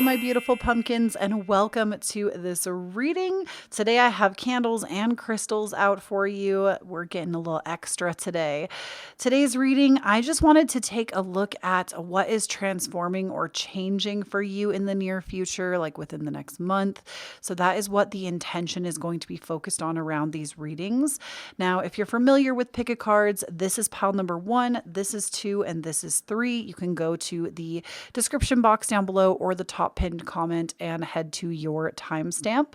my beautiful pumpkins, and welcome to this reading. Today I have candles and crystals out for you. We're getting a little extra today. Today's reading, I just wanted to take a look at what is transforming or changing for you in the near future, like within the next month. So that is what the intention is going to be focused on around these readings. Now, if you're familiar with pick a cards, this is pile number 1, this is 2, and this is 3. You can go to the description box down below or the top pinned comment and head to your timestamp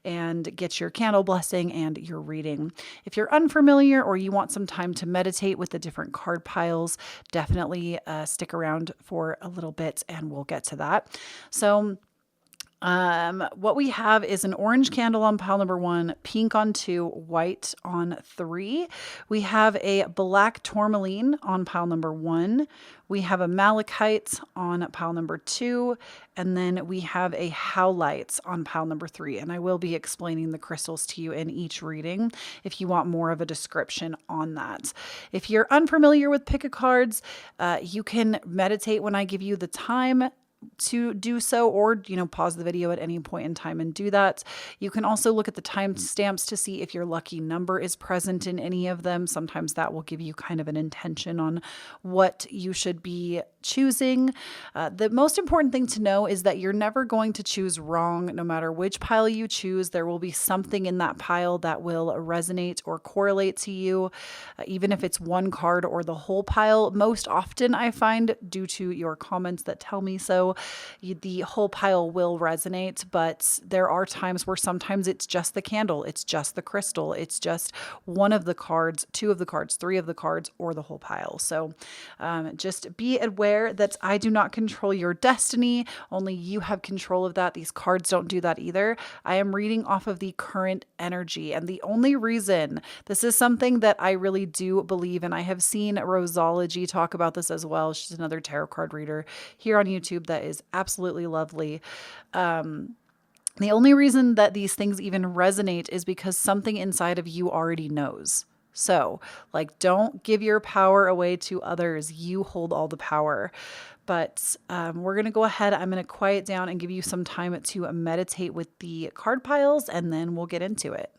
and get your candle blessing and your reading. If you're unfamiliar or you want some time to meditate with the different card piles, definitely stick around for a little bit and we'll get to that. So what we have is an orange candle on pile number 1, pink on 2, white on 3. We have a black tourmaline on pile number 1. We have a malachite on pile number 2, and then we have a howlite on pile number 3. And I will be explaining the crystals to you in each reading if you want more of a description on that. If you're unfamiliar with pick a cards, you can meditate when I give you the time to do so, or pause the video at any point in time and do that. You can also look at the timestamps to see if your lucky number is present in any of them. Sometimes that will give you kind of an intention on what you should be choosing. The most important thing to know is that you're never going to choose wrong. No matter which pile you choose, there will be something in that pile that will resonate or correlate to you, even if it's one card or the whole pile. Most often I find, due to your comments that tell me so, the whole pile will resonate, but there are times where sometimes it's just the candle, it's just the crystal, it's just one of the cards, 2 of the cards, 3 of the cards, or the whole pile. So just be aware that I do not control your destiny. Only you have control of that. These cards don't do that either. I am reading off of the current energy. And the only reason, this is something that I really do believe, and I have seen Rosology talk about this as well. She's another tarot card reader here on YouTube that is absolutely lovely. The only reason that these things even resonate is because something inside of you already knows. So, don't give your power away to others. You hold all the power. But we're going to go ahead. I'm going to quiet down and give you some time to meditate with the card piles, and then we'll get into it.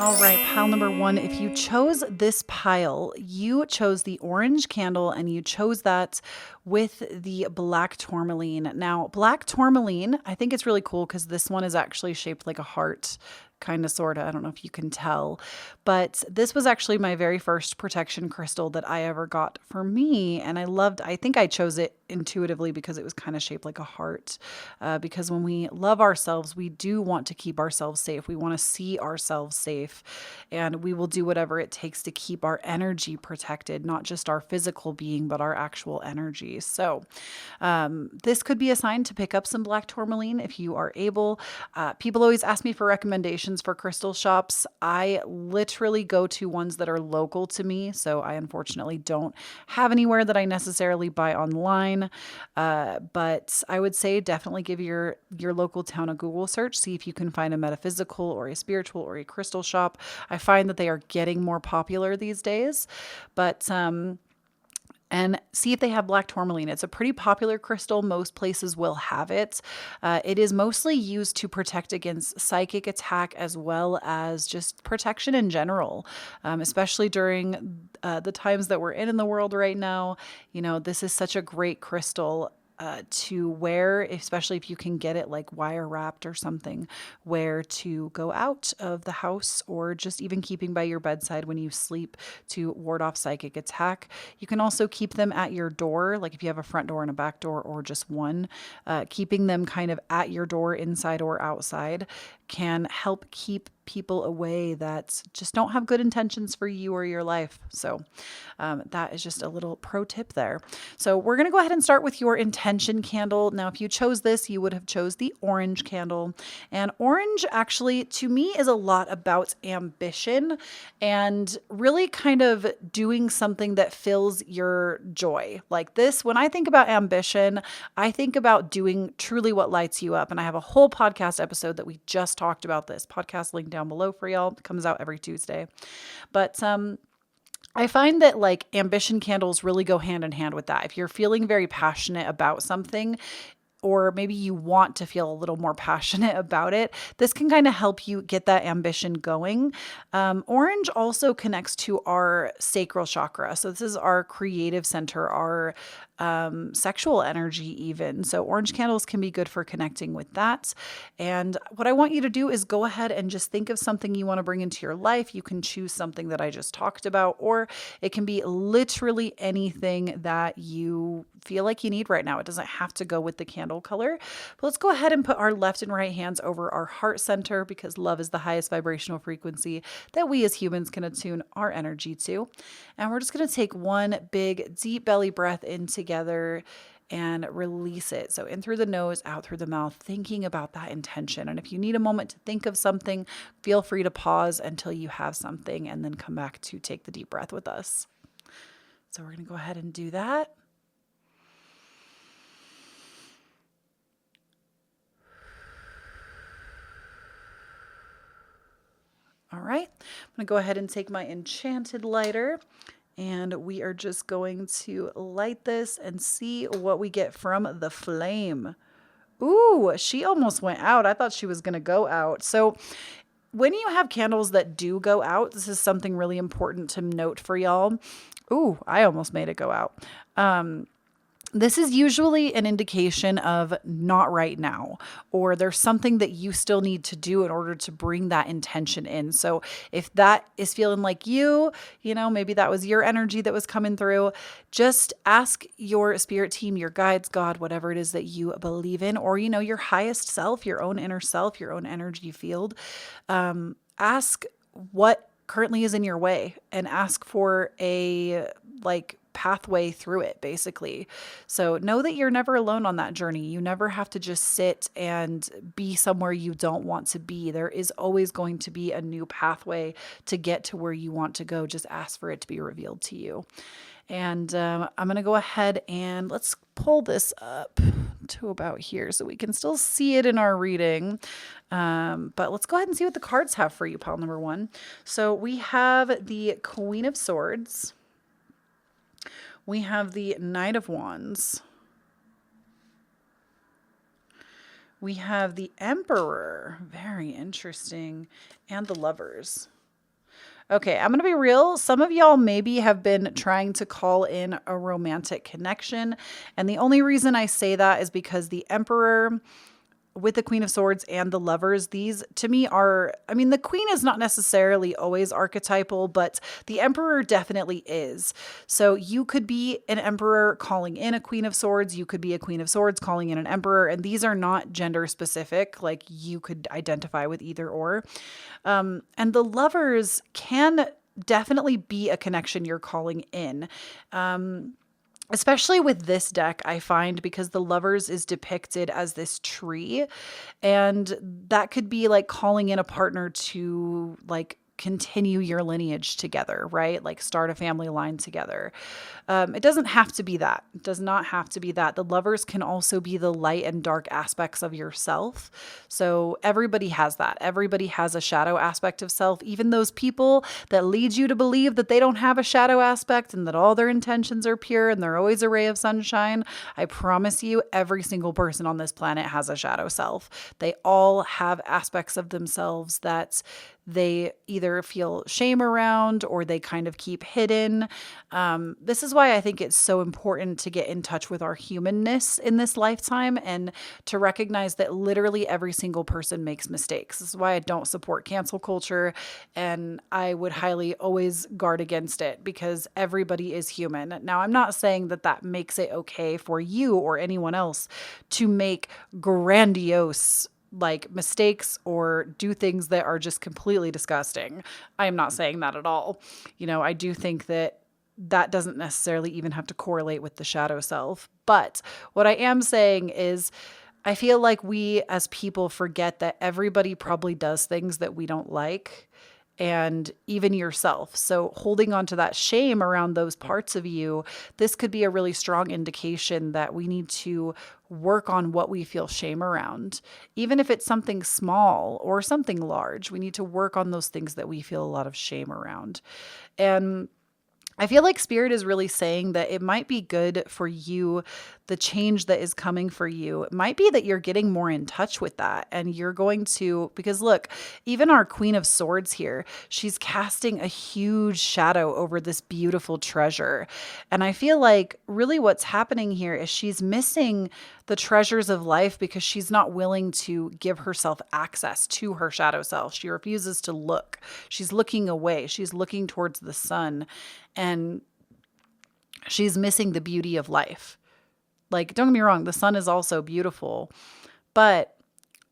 All right, pile number 1, if you chose this pile, you chose the orange candle and you chose that with the black tourmaline. Now, black tourmaline, I think it's really cool because this one is actually shaped like a heart, kind of, sort of. I don't know if you can tell, but this was actually my very first protection crystal that I ever got for me. And I think I chose it intuitively because it was kind of shaped like a heart. Because when we love ourselves, we do want to keep ourselves safe. We want to see ourselves safe, and we will do whatever it takes to keep our energy protected, not just our physical being, but our actual energy. So this could be a sign to pick up some black tourmaline if you are able. People always ask me for recommendations for crystal shops. I literally go to ones that are local to me. So I unfortunately don't have anywhere that I necessarily buy online. But I would say definitely give your local town a Google search. See if you can find a metaphysical or a spiritual or a crystal shop. I find that they are getting more popular these days. But and see if they have black tourmaline. It's a pretty popular crystal. Most places will have it. It is mostly used to protect against psychic attack as well as just protection in general, especially during the times that we're in the world right now. This is such a great crystal to wear, especially if you can get it like wire wrapped or something, where to go out of the house or just even keeping by your bedside when you sleep to ward off psychic attack. You can also keep them at your door, like if you have a front door and a back door or just one, keeping them kind of at your door, inside or outside, can help keep people away that just don't have good intentions for you or your life. So that is just a little pro tip there. So we're going to go ahead and start with your intention candle. Now, if you chose this, you would have chose the orange candle. And orange actually, to me, is a lot about ambition and really kind of doing something that fills your joy. Like this, when I think about ambition, I think about doing truly what lights you up. And I have a whole podcast episode that we just talked about this. Podcast link down below for y'all. It comes out every Tuesday. But I find that like ambition candles really go hand in hand with that. If you're feeling very passionate about something, or maybe you want to feel a little more passionate about it, this can kind of help you get that ambition going. Orange also connects to our sacral chakra. So this is our creative center, our sexual energy even. So orange candles can be good for connecting with that. And what I want you to do is go ahead and just think of something you want to bring into your life. You can choose something that I just talked about, or it can be literally anything that you feel like you need right now. It doesn't have to go with the candle color. But let's go ahead and put our left and right hands over our heart center, because love is the highest vibrational frequency that we as humans can attune our energy to. And we're just going to take one big deep belly breath in together and release it. So in through the nose, out through the mouth, thinking about that intention. And if you need a moment to think of something, feel free to pause until you have something and then come back to take the deep breath with us. So we're going to go ahead and do that. All right, I'm going to go ahead and take my enchanted lighter, and we are just going to light this and see what we get from the flame. Ooh, she almost went out. I thought she was going to go out. So when you have candles that do go out, this is something really important to note for y'all. Ooh, I almost made it go out. This is usually an indication of not right now, or there's something that you still need to do in order to bring that intention in. So if that is feeling like you know, maybe that was your energy that was coming through, just ask your spirit team, your guides, God, whatever it is that you believe in, or, you know, your highest self, your own inner self, your own energy field. Ask what currently is in your way and ask for a pathway through it, basically. So know that you're never alone on that journey. You never have to just sit and be somewhere you don't want to be. There is always going to be a new pathway to get to where you want to go. Just ask for it to be revealed to you. And I'm going to go ahead and let's pull this up to about here so we can still see it in our reading. But let's go ahead and see what the cards have for you, pile number one. So we have the Queen of Swords. We have the Knight of Wands. We have the Emperor. Very interesting. And the Lovers. Okay, I'm going to be real. Some of y'all maybe have been trying to call in a romantic connection. And the only reason I say that is because the Emperor with the Queen of Swords and the Lovers, these to me are, I mean, the Queen is not necessarily always archetypal, but the Emperor definitely is. So you could be an Emperor calling in a Queen of Swords. You could be a Queen of Swords calling in an Emperor. And these are not gender specific. Like you could identify with either or. And the Lovers can definitely be a connection you're calling in. Especially with this deck, I find, because the Lovers is depicted as this tree, and that could be like calling in a partner to like continue your lineage together, right? Like start a family line together. It doesn't have to be that. It does not have to be that. The Lovers can also be the light and dark aspects of yourself. So everybody has that. Everybody has a shadow aspect of self. Even those people that lead you to believe that they don't have a shadow aspect and that all their intentions are pure and they're always a ray of sunshine. I promise you, every single person on this planet has a shadow self. They all have aspects of themselves that they either feel shame around or they kind of keep hidden. This is why I think it's so important to get in touch with our humanness in this lifetime and to recognize that literally every single person makes mistakes. This is why I don't support cancel culture, and I would highly always guard against it because everybody is human. Now, I'm not saying that that makes it okay for you or anyone else to make grandiose like mistakes or do things that are just completely disgusting. I am not saying that at all. I do think that that doesn't necessarily even have to correlate with the shadow self. But what I am saying is I feel like we as people forget that everybody probably does things that we don't like, and even yourself. So holding on to that shame around those parts of you, this could be a really strong indication that we need to work on what we feel shame around. Even if it's something small or something large, we need to work on those things that we feel a lot of shame around. And I feel like Spirit is really saying that it might be good for you, the change that is coming for you. It might be that you're getting more in touch with that and you're going to, because look, even our Queen of Swords here, she's casting a huge shadow over this beautiful treasure. And I feel like really what's happening here is she's missing the treasures of life because she's not willing to give herself access to her shadow self. She refuses to look. She's looking away. She's looking towards the sun. And she's missing the beauty of life. Like, don't get me wrong, the sun is also beautiful. But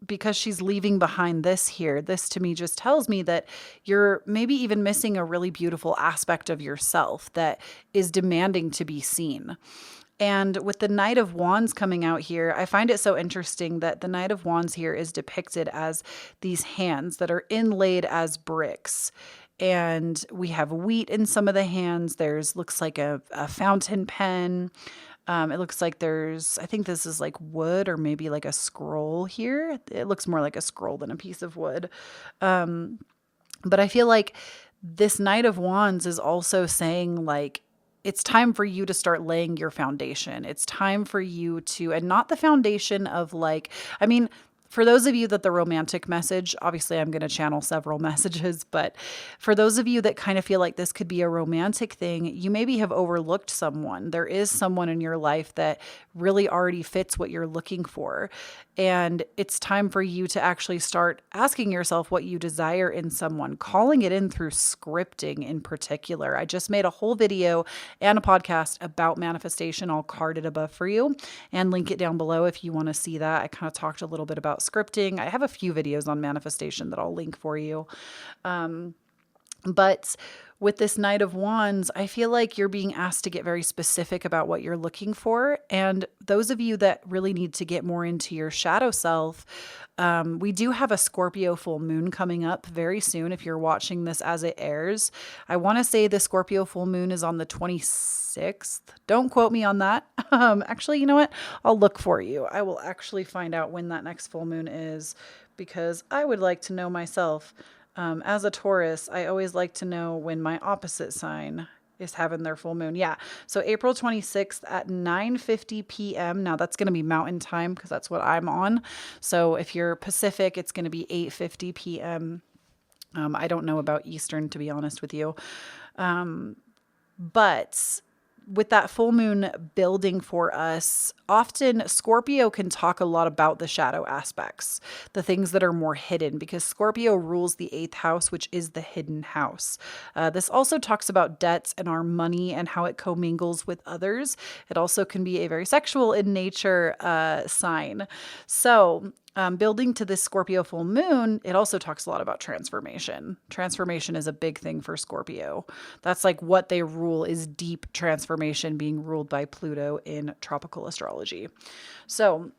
because she's leaving behind this here, this to me just tells me that you're maybe even missing a really beautiful aspect of yourself that is demanding to be seen. And with the Knight of Wands coming out here, I find it so interesting that the Knight of Wands here is depicted as these hands that are inlaid as bricks. And we have wheat in some of the hands. Looks like a fountain pen. It looks like I think this is like wood or maybe like a scroll here. It looks more like a scroll than a piece of wood. But I feel like this Knight of Wands is also saying like, it's time for you to start laying your foundation. It's time for you to, and not the foundation of like, for those of you that the romantic message, obviously I'm going to channel several messages, but for those of you that kind of feel like this could be a romantic thing, you maybe have overlooked someone. There is someone in your life that really already fits what you're looking for. And it's time for you to actually start asking yourself what you desire in someone, calling it in through scripting in particular. I just made a whole video and a podcast about manifestation. I'll card it above for you and link it down below if you want to see that. I kind of talked a little bit about scripting. I have a few videos on manifestation that I'll link for you. But with this Knight of Wands, I feel like you're being asked to get very specific about what you're looking for. And those of you that really need to get more into your shadow self, we do have a Scorpio full moon coming up very soon if you're watching this as it airs. I want to say the Scorpio full moon is on the 26th. Don't quote me on that. Actually, you know what? I'll look for you. I will actually find out when that next full moon is because I would like to know myself. As a Taurus, I always like to know when my opposite sign is having their full moon. Yeah. So April 26th at 9:50 p.m. Now that's going to be mountain time because that's what I'm on. So if you're Pacific, it's going to be 8:50 p.m. I don't know about Eastern, to be honest with you. But with that full moon building for us, often Scorpio can talk a lot about the shadow aspects, the things that are more hidden, because Scorpio rules the 8th house, which is the hidden house. This also talks about debts and our money and how it commingles with others. It also can be a very sexual in nature sign. So building to this Scorpio full moon, it also talks a lot about transformation. Transformation is a big thing for Scorpio. That's like what they rule is deep transformation being ruled by Pluto in tropical astrology. So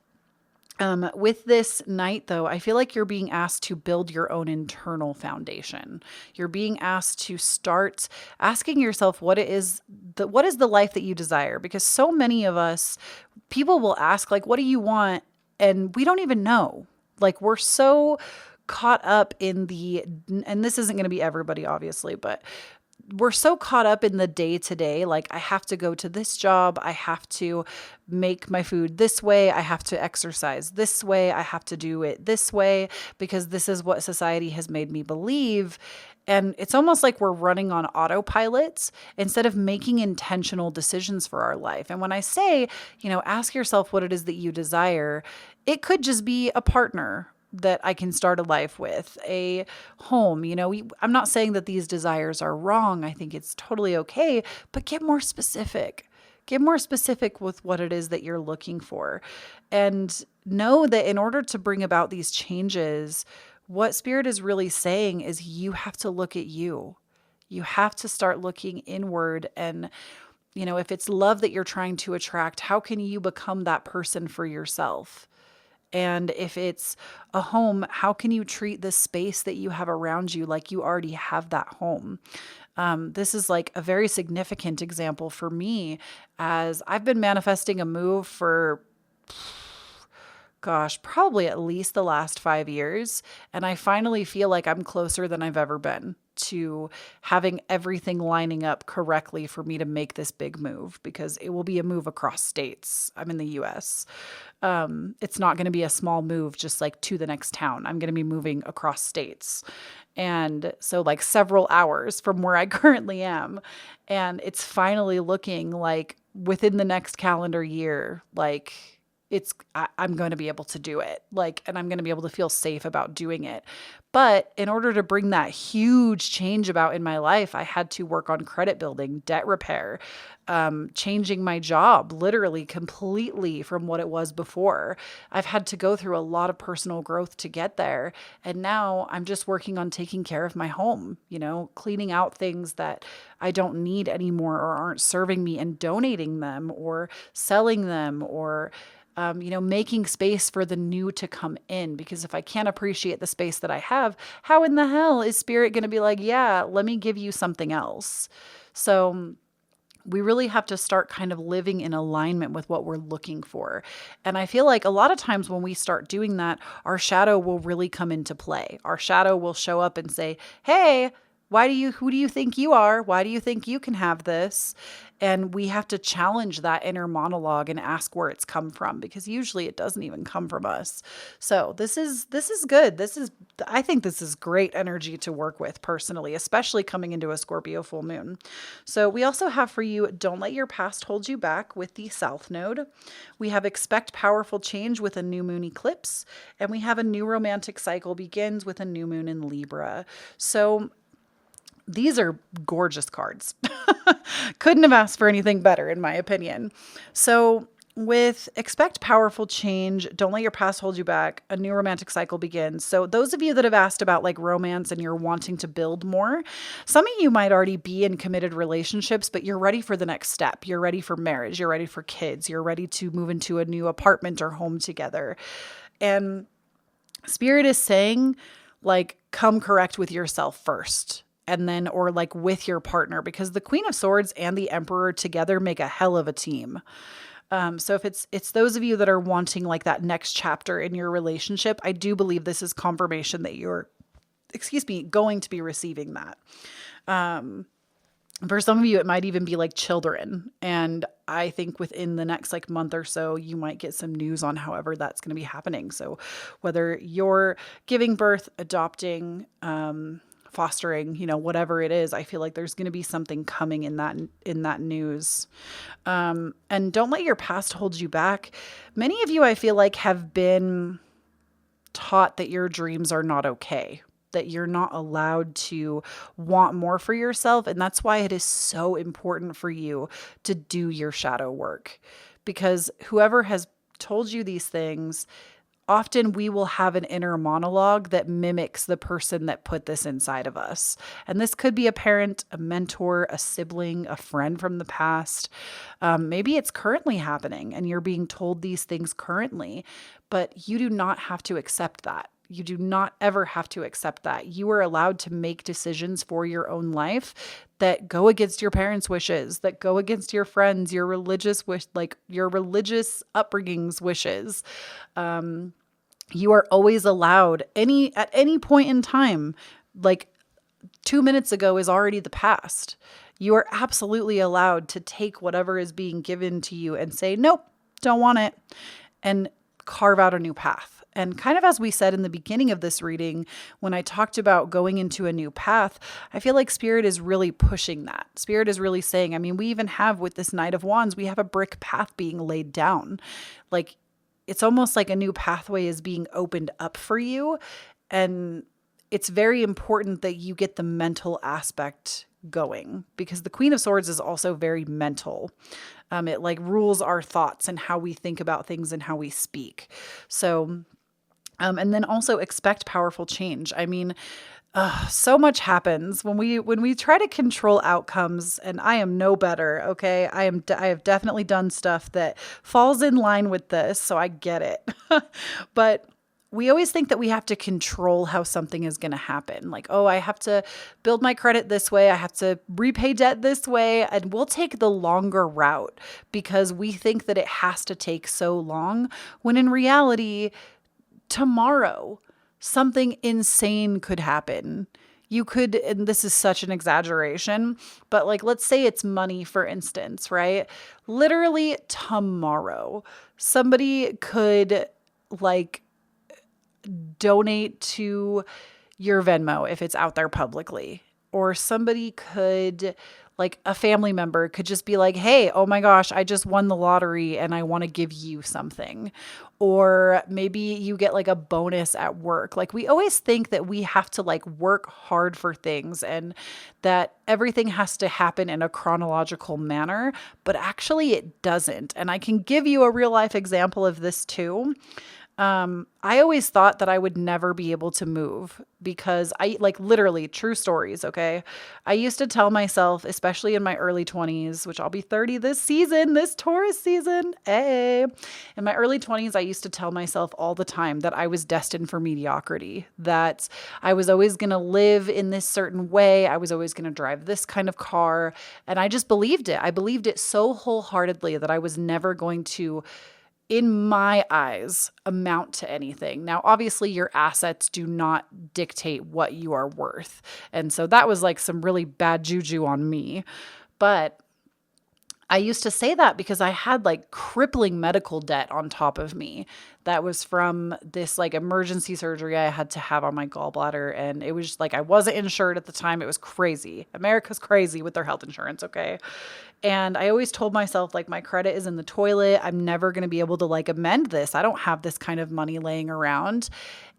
with this night, though, I feel like you're being asked to build your own internal foundation. You're being asked to start asking yourself what is the life that you desire? Because so many of us, people will ask, like, what do you want? And we don't even know. Like, we're so caught up in and this isn't going to be everybody, obviously, but we're so caught up in the day to day. Like, I have to go to this job. I have to make my food this way. I have to exercise this way. I have to do it this way because this is what society has made me believe. And it's almost like we're running on autopilot instead of making intentional decisions for our life. And when I say, ask yourself what it is that you desire, it could just be a partner that I can start a life with, a home. I'm not saying that these desires are wrong. I think it's totally okay, but get more specific. Get more specific with what it is that you're looking for. And know that in order to bring about these changes, what Spirit is really saying is you have to look at you. You have to start looking inward. And, if it's love that you're trying to attract, how can you become that person for yourself? And if it's a home, how can you treat the space that you have around you like you already have that home? This is like a very significant example for me, as I've been manifesting a move for, probably at least the last 5 years. And I finally feel like I'm closer than I've ever been to having everything lining up correctly for me to make this big move, because it will be a move across states. I'm in the US. It's not going to be a small move just like to the next town. I'm going to be moving across states. And so like several hours from where I currently am. And it's finally looking like within the next calendar year, like I'm going to be able to do it, and I'm going to be able to feel safe about doing it. But in order to bring that huge change about in my life, I had to work on credit building, debt repair, changing my job literally completely from what it was before. I've had to go through a lot of personal growth to get there. And now I'm just working on taking care of my home, cleaning out things that I don't need anymore or aren't serving me, and donating them or selling them, or making space for the new to come in. Because if I can't appreciate the space that I have, how in the hell is Spirit going to be like, yeah, let me give you something else? So we really have to start kind of living in alignment with what we're looking for. And I feel like a lot of times when we start doing that, our shadow will really come into play. Our shadow will show up and say, hey, who do you think you are? Why do you think you can have this? And we have to challenge that inner monologue and ask where it's come from, because usually it doesn't even come from us. So this is good. I think this is great energy to work with personally, especially coming into a Scorpio full moon. So we also have for you, don't let your past hold you back with the South Node. We have expect powerful change with a new moon eclipse. And we have a new romantic cycle begins with a new moon in Libra. So these are gorgeous cards. Couldn't have asked for anything better, in my opinion. So with expect powerful change, don't let your past hold you back, a new romantic cycle begins. So those of you that have asked about like romance and you're wanting to build more, some of you might already be in committed relationships, but you're ready for the next step. You're ready for marriage. You're ready for kids. You're ready to move into a new apartment or home together. And Spirit is saying, like, come correct with yourself first. And then, or like with your partner, because the Queen of Swords and the Emperor together make a hell of a team. So if it's those of you that are wanting like that next chapter in your relationship, I do believe this is confirmation that you're, going to be receiving that. For some of you, it might even be like children. And I think within the next like month or so, you might get some news on however that's going to be happening. So whether you're giving birth, adopting, fostering, whatever it is, I feel like there's going to be something coming in that news. And don't let your past hold you back. Many of you, I feel like, have been taught that your dreams are not okay, that you're not allowed to want more for yourself. And that's why it is so important for you to do your shadow work, because whoever has told you these things, often we will have an inner monologue that mimics the person that put this inside of us. And this could be a parent, a mentor, a sibling, a friend from the past. Maybe it's currently happening and you're being told these things currently, but you do not have to accept that. You do not ever have to accept that. You are allowed to make decisions for your own life that go against your parents' wishes, that go against your friends, your religious your religious upbringing's wishes. You are always allowed at any point in time, like 2 minutes ago is already the past. You are absolutely allowed to take whatever is being given to you and say, nope, don't want it, and carve out a new path. And kind of as we said in the beginning of this reading, when I talked about going into a new path, I feel like Spirit is really pushing that. Spirit is really saying, I mean, we even have with this Knight of Wands, we have a brick path being laid down. Like, it's almost like a new pathway is being opened up for you. And it's very important that you get the mental aspect going, because the Queen of Swords is also very mental. It like rules our thoughts and how we think about things and how we speak. So, and then also expect powerful change. I mean, so much happens when we try to control outcomes, and I am no better. Okay. I have definitely done stuff that falls in line with this. So I get it, but we always think that we have to control how something is going to happen. Like, oh, I have to build my credit this way. I have to repay debt this way. And we'll take the longer route because we think that it has to take so long, when in reality, tomorrow, something insane could happen. You could, and this is such an exaggeration, but like, let's say it's money, for instance, right? Literally tomorrow, somebody could like donate to your Venmo if it's out there publicly, or somebody could, like a family member could just be like, hey, oh my gosh, I just won the lottery and I want to give you something. Or maybe you get like a bonus at work. Like, we always think that we have to like work hard for things and that everything has to happen in a chronological manner, but actually it doesn't. And I can give you a real life example of this too. I always thought that I would never be able to move because I like literally true stories. Okay. I used to tell myself, especially in my early 20s, which I'll be 30 this season, this Taurus season. Hey, in my early 20s, I used to tell myself all the time that I was destined for mediocrity, that I was always going to live in this certain way. I was always going to drive this kind of car. And I just believed it. I believed it so wholeheartedly that I was never going to, in my eyes, amount to anything. Now, obviously, your assets do not dictate what you are worth. And so that was like some really bad juju on me. But I used to say that because I had like crippling medical debt on top of me. That was from this like emergency surgery I had to have on my gallbladder. And it was just like, I wasn't insured at the time. It was crazy. America's crazy with their health insurance. Okay. And I always told myself, like, my credit is in the toilet. I'm never going to be able to like amend this. I don't have this kind of money laying around.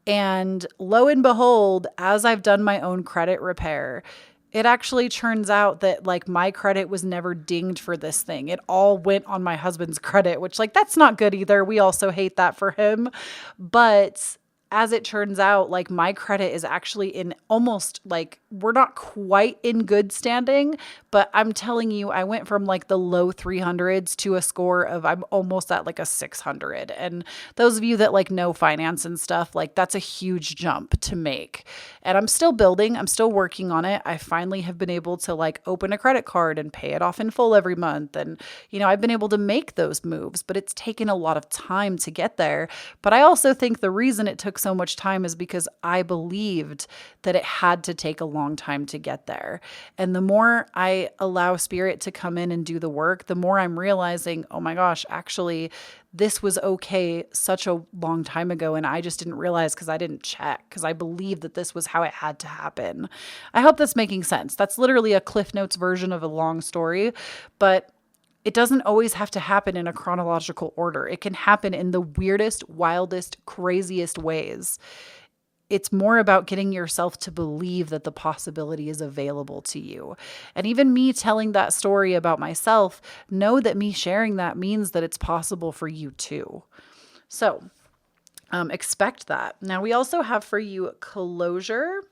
And lo and behold, as I've done my own credit repair, it actually turns out that like my credit was never dinged for this thing. It all went on my husband's credit, which like, that's not good either. We also hate that for him. But as it turns out, like my credit is actually in almost like, we're not quite in good standing, but I'm telling you, I went from like the low 300s to a score of, I'm almost at like a 600. And those of you that like know finance and stuff, like that's a huge jump to make. And I'm still building, I'm still working on it. I finally have been able to like open a credit card and pay it off in full every month. And, you know, I've been able to make those moves, but it's taken a lot of time to get there. But I also think the reason it took so much time is because I believed that it had to take a long time to get there. And the more I allow Spirit to come in and do the work, the more I'm realizing, oh my gosh, actually, this was okay such a long time ago. And I just didn't realize because I didn't check, because I believed that this was how it had to happen. I hope that's making sense. That's literally a Cliff Notes version of a long story, but it doesn't always have to happen in a chronological order. It can happen in the weirdest, wildest, craziest ways. It's more about getting yourself to believe that the possibility is available to you. And even me telling that story about myself, know that me sharing that means that it's possible for you too. So expect that. Now we also have for you closure.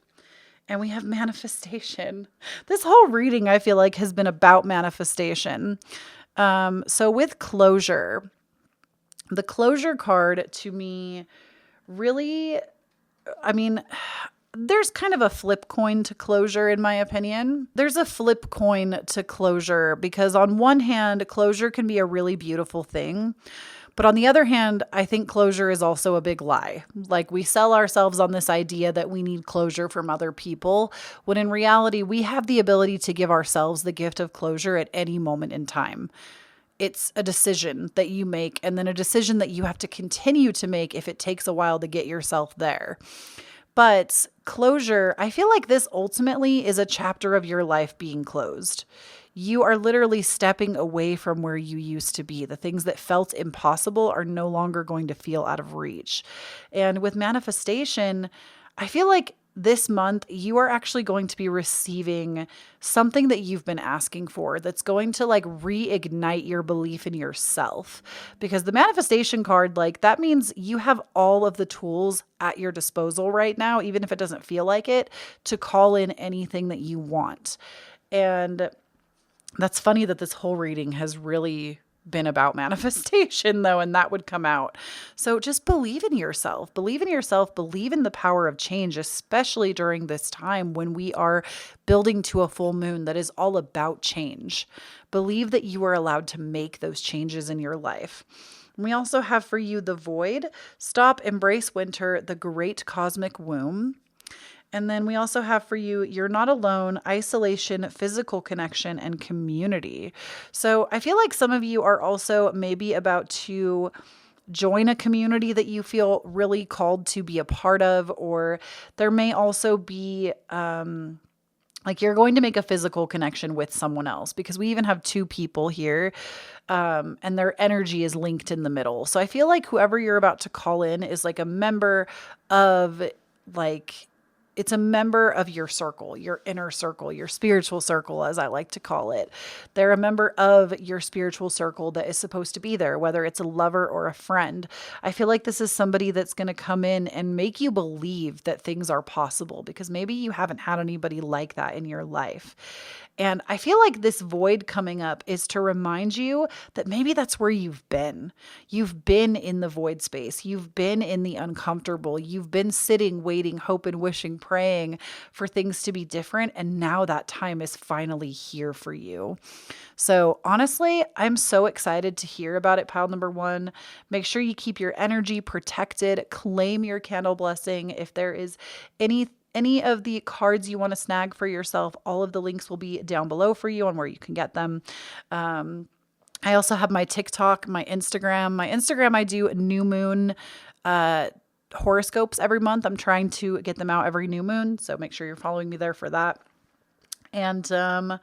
And we have manifestation. This whole reading, I feel like, has been about manifestation. So with closure, the closure card to me really, I mean, there's kind of a flip coin to closure, in my opinion. There's a flip coin to closure because on one hand, closure can be a really beautiful thing. But on the other hand, I think closure is also a big lie. Like we sell ourselves on this idea that we need closure from other people, when in reality, we have the ability to give ourselves the gift of closure at any moment in time. It's a decision that you make, and then a decision that you have to continue to make if it takes a while to get yourself there. But closure, I feel like this ultimately is a chapter of your life being closed. You are literally stepping away from where you used to be. The things that felt impossible are no longer going to feel out of reach. And with manifestation, I feel like this month you are actually going to be receiving something that you've been asking for that's going to like reignite your belief in yourself. Because the manifestation card, like that means you have all of the tools at your disposal right now, even if it doesn't feel like it, to call in anything that you want. And that's funny that this whole reading has really been about manifestation though, and that would come out. So just believe in yourself, believe in yourself, believe in the power of change, especially during this time when we are building to a full moon that is all about change. Believe that you are allowed to make those changes in your life. We also have for you the void, stop, embrace winter, the great cosmic womb. And then we also have for you, you're not alone, isolation, physical connection, and community. So I feel like some of you are also maybe about to join a community that you feel really called to be a part of, or there may also be like you're going to make a physical connection with someone else, because we even have two people here and their energy is linked in the middle. So I feel like whoever you're about to call in is like a member of like, it's a member of your circle, your inner circle, your spiritual circle, as I like to call it. They're a member of your spiritual circle that is supposed to be there, whether it's a lover or a friend. I feel like this is somebody that's going to come in and make you believe that things are possible, because maybe you haven't had anybody like that in your life. And I feel like this void coming up is to remind you that maybe that's where you've been. You've been in the void space. You've been in the uncomfortable. You've been sitting, waiting, hoping, wishing, praying for things to be different. And now that time is finally here for you. So honestly, I'm so excited to hear about it, pile number one. Make sure you keep your energy protected. Claim your candle blessing. If there is any of the cards you want to snag for yourself, all of the links will be down below for you on where you can get them. I also have my TikTok, my Instagram. My Instagram, I do new moon horoscopes every month. I'm trying to get them out every new moon, so make sure you're following me there for that. And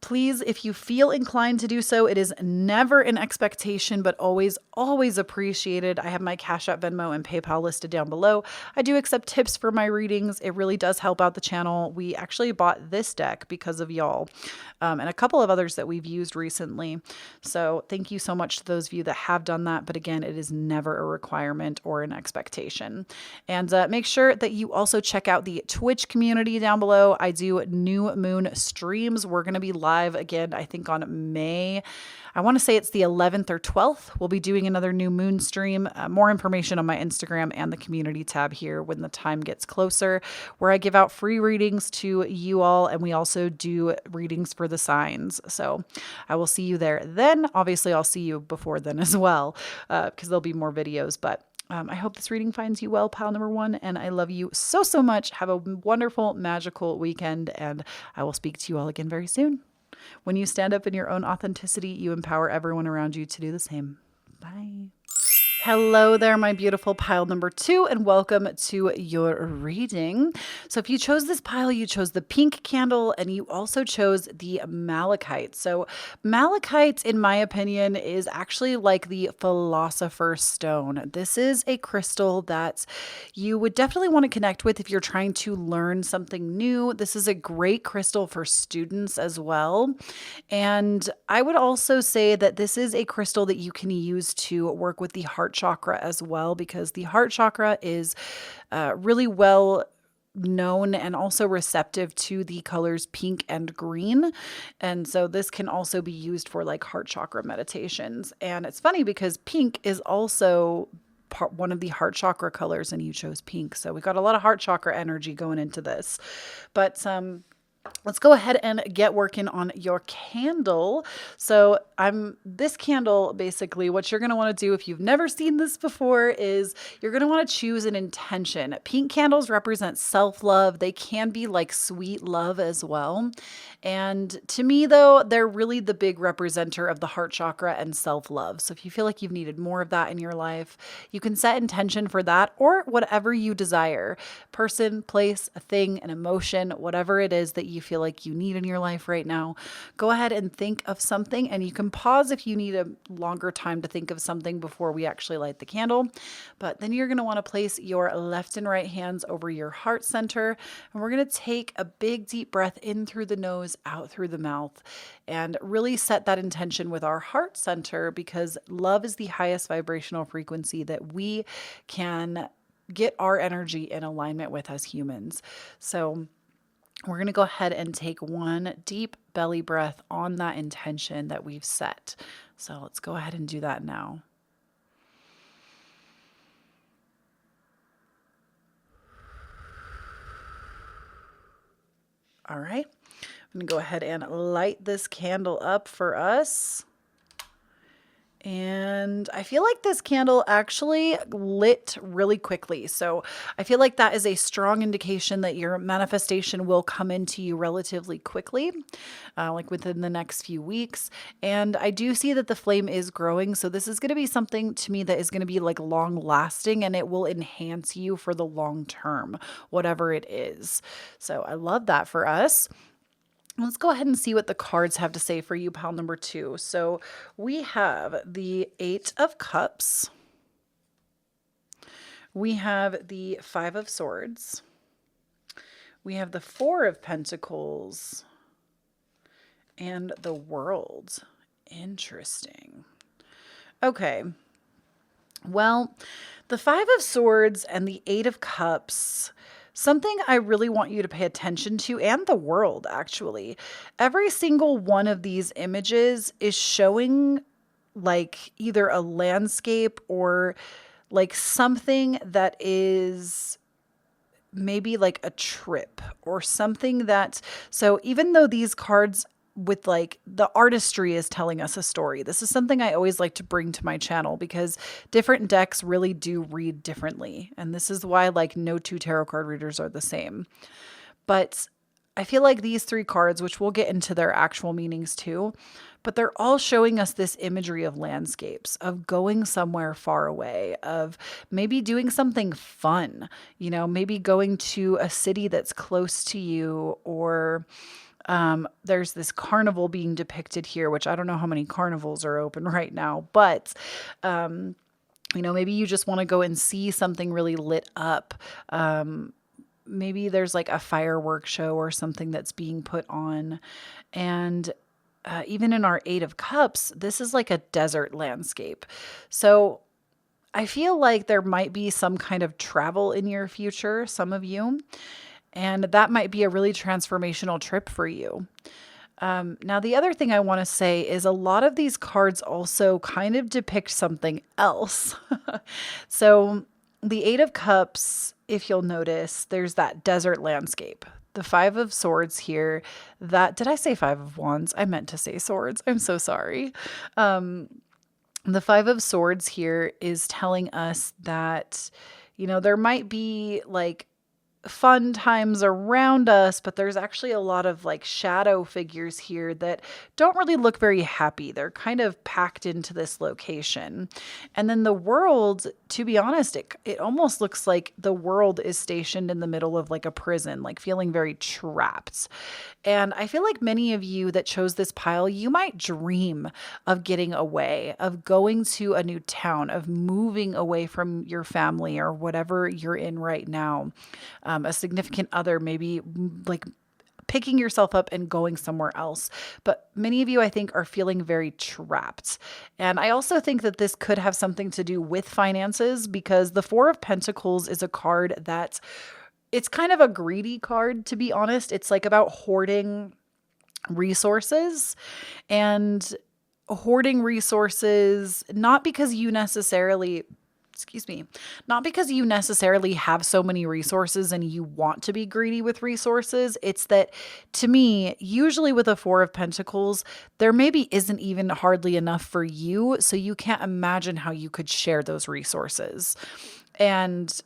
please, if you feel inclined to do so, it is never an expectation, but always, always appreciated. I have my Cashapp, Venmo, and PayPal listed down below. I do accept tips for my readings. It really does help out the channel. We actually bought this deck because of y'all, and a couple of others that we've used recently. So thank you so much to those of you that have done that. But again, it is never a requirement or an expectation. And make sure that you also check out the Twitch community down below. I do new moon streams. We're going to be live again, I think on May, I want to say it's the 11th or 12th. We'll be doing another new moon stream. More information on my Instagram and the community tab here when the time gets closer, where I give out free readings to you all. And we also do readings for the signs. So I will see you there then. Obviously, I'll see you before then as well, because there'll be more videos. But I hope this reading finds you well, pile number one, and I love you so, so much. Have a wonderful, magical weekend, and I will speak to you all again very soon. When you stand up in your own authenticity, you empower everyone around you to do the same. Bye. Hello there, my beautiful pile number two, and welcome to your reading. So if you chose this pile, you chose the pink candle, and you also chose the malachite. So malachite, in my opinion, is actually like the philosopher's stone. This is a crystal that you would definitely want to connect with if you're trying to learn something new. This is a great crystal for students as well. And I would also say that this is a crystal that you can use to work with the heart chakra as well, because the heart chakra is really well known and also receptive to the colors pink and green. And so this can also be used for like heart chakra meditations. And it's funny because pink is also one of the heart chakra colors, and you chose pink. So we got a lot of heart chakra energy going into this. But let's go ahead and get working on your candle. So this candle, basically what you're going to want to do if you've never seen this before is you're going to want to choose an intention. Pink candles represent self-love. They can be like sweet love as well. And to me though, they're really the big representer of the heart chakra and self-love. So if you feel like you've needed more of that in your life, you can set intention for that or whatever you desire. Person, place, a thing, an emotion, whatever it is that you feel like you need in your life right now. Go ahead and think of something, and you can pause if you need a longer time to think of something before we actually light the candle. But then you're going to want to place your left and right hands over your heart center, and we're going to take a big deep breath in through the nose, out through the mouth, and really set that intention with our heart center, because love is the highest vibrational frequency that we can get our energy in alignment with as humans. So we're going to go ahead and take one deep belly breath on that intention that we've set. So let's go ahead and do that now. All right. I'm going to go ahead and light this candle up for us. And I feel like this candle actually lit really quickly. So I feel like that is a strong indication that your manifestation will come into you relatively quickly, like within the next few weeks. And I do see that the flame is growing. So this is going to be something to me that is going to be like long lasting, and it will enhance you for the long term, whatever it is. So I love that for us. Let's go ahead and see what the cards have to say for you, pile number 2. So we have the 8 of Cups. We have the 5 of Swords. We have the 4 of Pentacles and the World. Interesting. Okay. Well, the 5 of Swords and the 8 of Cups, something I really want you to pay attention to, and the World actually. Every single one of these images is showing like either a landscape or like something that is maybe like a trip or something that, so even though these cards with like the artistry is telling us a story. This is something I always like to bring to my channel because different decks really do read differently. And this is why like no 2 tarot card readers are the same. But I feel like these 3 cards, which we'll get into their actual meanings too, but they're all showing us this imagery of landscapes, of going somewhere far away, of maybe doing something fun, you know, maybe going to a city that's close to you, or there's this carnival being depicted here, which I don't know how many carnivals are open right now, but, you know, maybe you just want to go and see something really lit up. Maybe there's like a fireworks show or something that's being put on. And even in our 8 of Cups, this is like a desert landscape. So I feel like there might be some kind of travel in your future, some of you. And that might be a really transformational trip for you. Now, the other thing I want to say is a lot of these cards also kind of depict something else. So the 8 of Cups, if you'll notice, there's that desert landscape. The 5 of Swords here, did I say 5 of Wands? I meant to say Swords. I'm so sorry. The 5 of Swords here is telling us that, you know, there might be like fun times around us, but there's actually a lot of like shadow figures here that don't really look very happy. They're kind of packed into this location. And then the World, to be honest, it almost looks like the World is stationed in the middle of like a prison, like feeling very trapped. And I feel like many of you that chose this pile, you might dream of getting away, of going to a new town, of moving away from your family or whatever you're in right now. A significant other, maybe like picking yourself up and going somewhere else. But many of you, I think, are feeling very trapped. And I also think that this could have something to do with finances, because the 4 of Pentacles is a card that it's kind of a greedy card, to be honest. It's like about hoarding resources, and hoarding resources, not because you necessarily excuse me, not because you necessarily have so many resources and you want to be greedy with resources. It's that, to me, usually with a Four of Pentacles, there maybe isn't even hardly enough for you. So you can't imagine how you could share those resources. And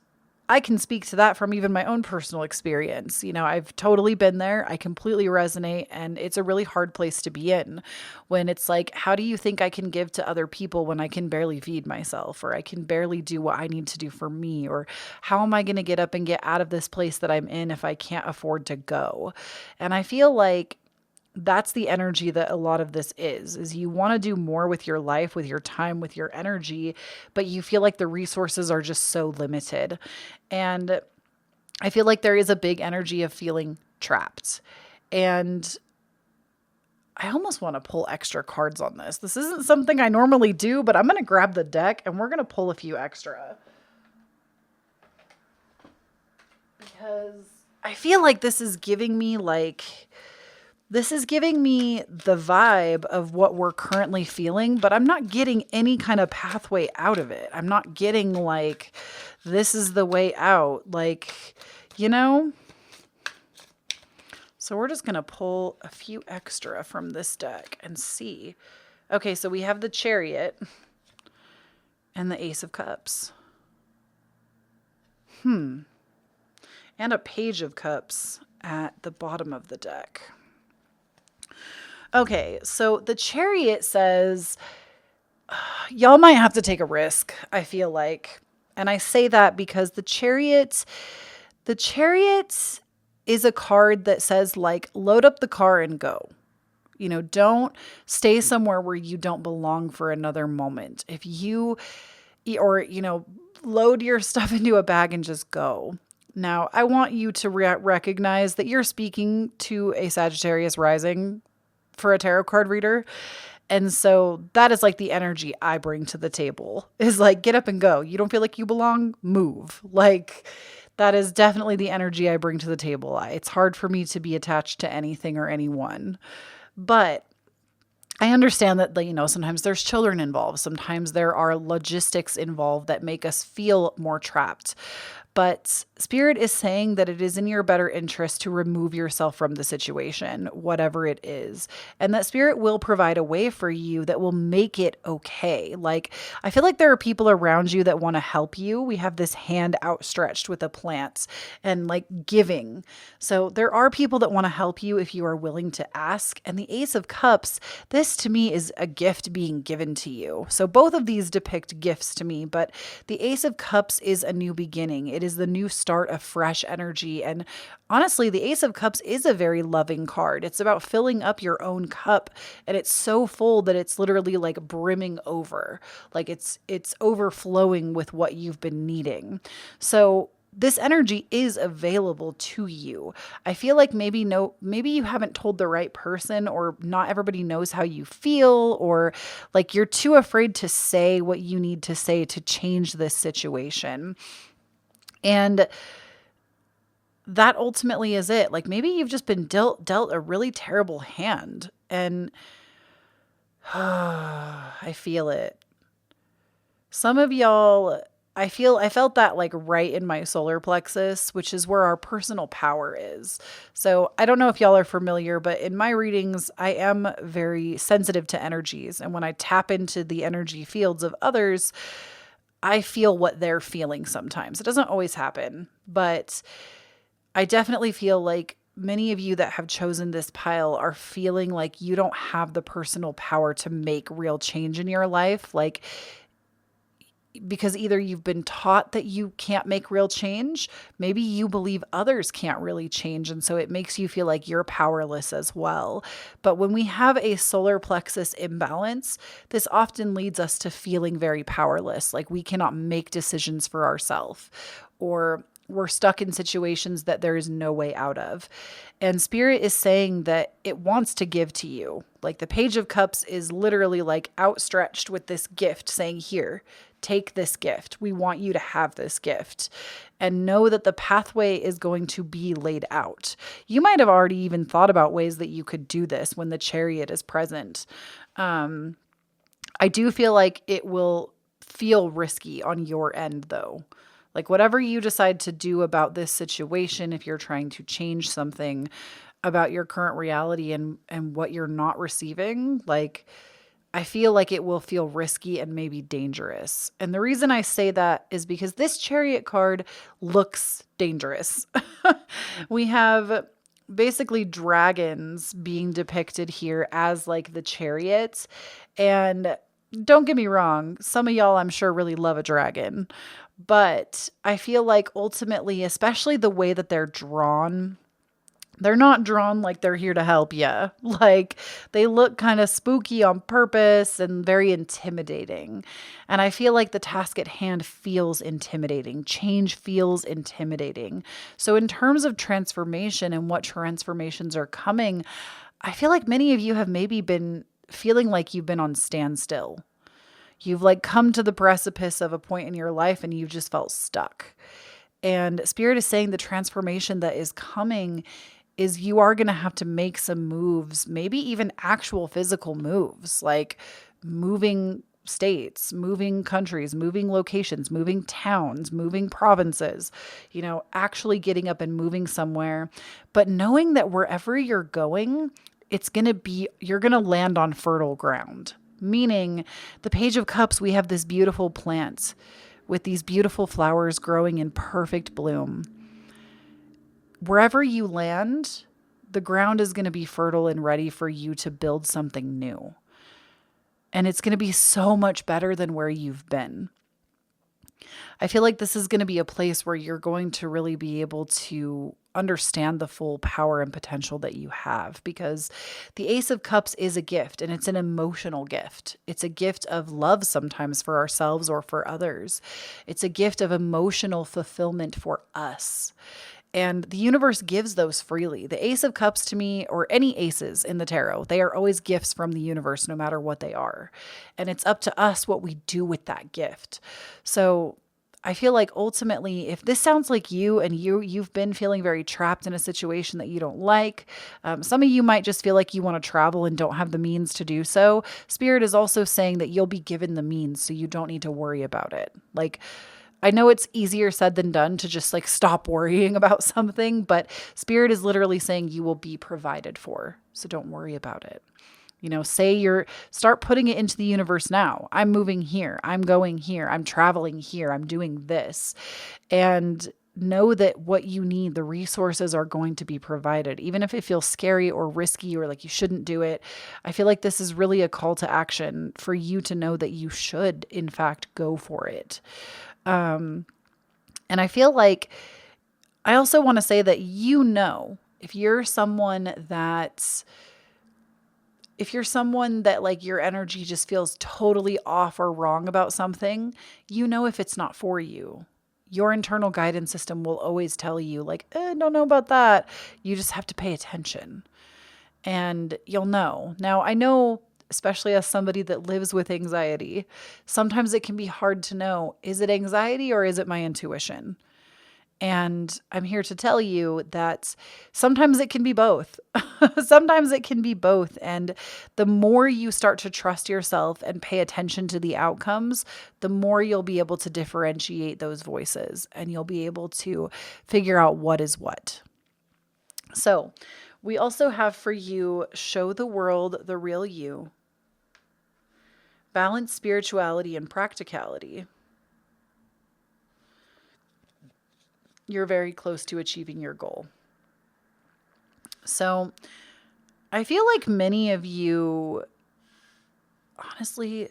I can speak to that from even my own personal experience. I've totally been there. I completely resonate. And it's a really hard place to be in when it's like, how do you think I can give to other people when I can barely feed myself, or I can barely do what I need to do for me? Or how am I going to get up and get out of this place that I'm in if I can't afford to go? And I feel like that's the energy that a lot of this is you want to do more with your life, with your time, with your energy, but you feel like the resources are just so limited. And I feel like there is a big energy of feeling trapped. And I almost want to pull extra cards on this. This isn't something I normally do, but I'm going to grab the deck and we're going to pull a few extra. Because I feel like this is giving me the vibe of what we're currently feeling, but I'm not getting any kind of pathway out of it. I'm not getting this is the way out. So we're just going to pull a few extra from this deck and see. Okay, so we have the Chariot and the Ace of Cups. And a Page of Cups at the bottom of the deck. Okay, so the Chariot says, y'all might have to take a risk, I feel like. And I say that because the Chariot is a card that says, load up the car and go. Don't stay somewhere where you don't belong for another moment. Load your stuff into a bag and just go. Now, I want you to recognize that you're speaking to a Sagittarius rising for a tarot card reader. And so that is the energy I bring to the table is get up and go. You don't feel like you belong? Move. That is definitely the energy I bring to the table. It's hard for me to be attached to anything or anyone, but I understand that, sometimes there's children involved. Sometimes there are logistics involved that make us feel more trapped. But Spirit is saying that it is in your better interest to remove yourself from the situation, whatever it is. And that Spirit will provide a way for you that will make it okay. I feel like there are people around you that want to help you. We have this hand outstretched with a plant and giving. So there are people that want to help you if you are willing to ask. And the Ace of Cups, this to me is a gift being given to you. So both of these depict gifts to me, but the Ace of Cups is a new beginning. It is the new start of fresh energy. And honestly, the Ace of Cups is a very loving card. It's about filling up your own cup. And it's so full that it's literally brimming over. It's overflowing with what you've been needing. So this energy is available to you. I feel like maybe you haven't told the right person, or not everybody knows how you feel, or you're too afraid to say what you need to say to change this situation. And that ultimately is it. Maybe you've just been dealt a really terrible hand, and I feel it. Some of y'all, I felt that right in my solar plexus, which is where our personal power is. So I don't know if y'all are familiar, but in my readings, I am very sensitive to energies. And when I tap into the energy fields of others, I feel what they're feeling sometimes. It doesn't always happen, but I definitely feel like many of you that have chosen this pile are feeling like you don't have the personal power to make real change in your life. Because either you've been taught that you can't make real change, maybe you believe others can't really change, and so it makes you feel like you're powerless as well. But when we have a solar plexus imbalance, this often leads us to feeling very powerless, like we cannot make decisions for ourselves, or we're stuck in situations that there is no way out of. And Spirit is saying that it wants to give to you. The Page of Cups is literally outstretched with this gift saying, here, take this gift. We want you to have this gift, and know that the pathway is going to be laid out. You might have already even thought about ways that you could do this when the Chariot is present. I do feel like it will feel risky on your end though. Like whatever you decide to do about this situation, if you're trying to change something about your current reality and what you're not receiving, like I feel like it will feel risky and maybe dangerous. And the reason I say that is because this Chariot card looks dangerous. We have basically dragons being depicted here as like the chariots. And don't get me wrong, some of y'all I'm sure really love a dragon. But I feel like ultimately, especially the way that they're not drawn like they're here to help you. Like they look kind of spooky on purpose and very intimidating. And I feel like the task at hand feels intimidating. Change feels intimidating. So in terms of transformation and what transformations are coming, I feel like many of you have maybe been feeling like you've been on standstill. You've like come to the precipice of a point in your life and you've just felt stuck. And Spirit is saying the transformation that is coming is you are going to have to make some moves, maybe even actual physical moves, like moving states, moving countries, moving locations, moving towns, moving provinces, actually getting up and moving somewhere. But knowing that wherever you're going, you're going to land on fertile ground. Meaning the Page of Cups, we have this beautiful plant with these beautiful flowers growing in perfect bloom. Wherever you land, the ground is going to be fertile and ready for you to build something new. And it's going to be so much better than where you've been. I feel like this is going to be a place where you're going to really be able to understand the full power and potential that you have, because the Ace of Cups is a gift, and it's an emotional gift. It's a gift of love sometimes for ourselves or for others. It's a gift of emotional fulfillment for us. And the universe gives those freely. The Ace of Cups to me, or any aces in the tarot, they are always gifts from the universe, no matter what they are. And it's up to us what we do with that gift. So I feel like ultimately, if this sounds like you and you've been feeling very trapped in a situation that you don't like, some of you might just feel like you want to travel and don't have the means to do so. Spirit is also saying that you'll be given the means, so you don't need to worry about it. Like, I know it's easier said than done to just like stop worrying about something, but Spirit is literally saying you will be provided for. So don't worry about it. Start putting it into the universe now. I'm moving here. I'm going here. I'm traveling here. I'm doing this. And know that what you need, the resources are going to be provided. Even if it feels scary or risky or like you shouldn't do it, I feel like this is really a call to action for you to know that you should, in fact, go for it. And I feel like I also want to say that, if you're someone that like your energy just feels totally off or wrong about something, if it's not for you. Your internal guidance system will always tell you like, don't know about that. You just have to pay attention and you'll know. Now, I know, especially as somebody that lives with anxiety, sometimes it can be hard to know, is it anxiety or is it my intuition? And I'm here to tell you that sometimes it can be both. Sometimes it can be both. And the more you start to trust yourself and pay attention to the outcomes, the more you'll be able to differentiate those voices and you'll be able to figure out what is what. So we also have for you, show the world the real you. Balance spirituality and practicality. You're very close to achieving your goal. So I feel like many of you, honestly,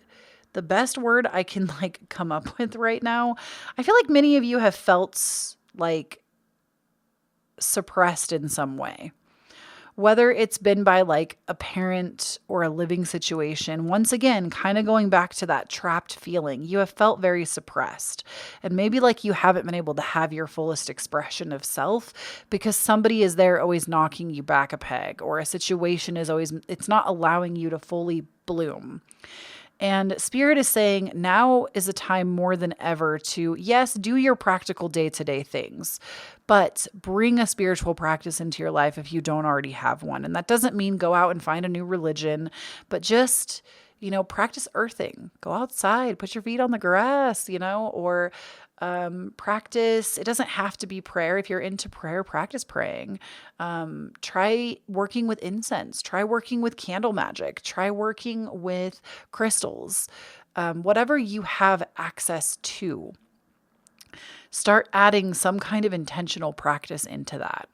the best word I can come up with right now, I feel like many of you have felt like suppressed in some way. Whether it's been by a parent or a living situation, once again, kind of going back to that trapped feeling, you have felt very suppressed. And maybe you haven't been able to have your fullest expression of self because somebody is there always knocking you back a peg, or a situation it's not allowing you to fully bloom. And Spirit is saying now is a time more than ever to, yes, do your practical day-to-day things, but bring a spiritual practice into your life if you don't already have one. And that doesn't mean go out and find a new religion, but just practice earthing. Go outside, put your feet on the grass, or practice. It doesn't have to be prayer. If you're into prayer, practice praying. Try working with incense. Try working with candle magic. Try working with crystals. Whatever you have access to, start adding some kind of intentional practice into that.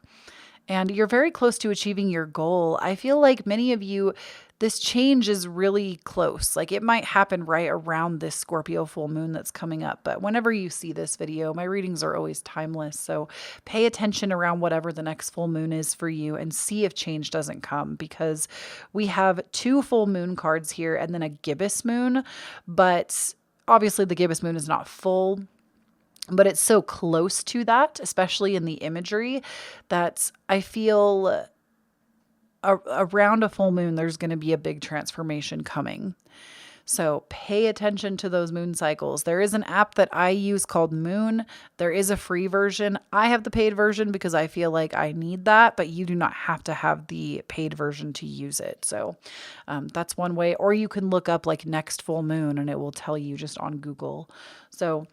And you're very close to achieving your goal. I feel like many of you, this change is really close. Like it might happen right around this Scorpio full moon that's coming up. But whenever you see this video, my readings are always timeless. So pay attention around whatever the next full moon is for you and see if change doesn't come, because we have 2 full moon cards here and then a gibbous moon. But obviously the gibbous moon is not full. But it's so close to that, especially in the imagery, that I feel around a full moon, there's going to be a big transformation coming. So pay attention to those moon cycles. There is an app that I use called Moon. There is a free version. I have the paid version because I feel like I need that, but you do not have to have the paid version to use it. So that's one way. Or you can look up like next full moon and it will tell you just on Google. So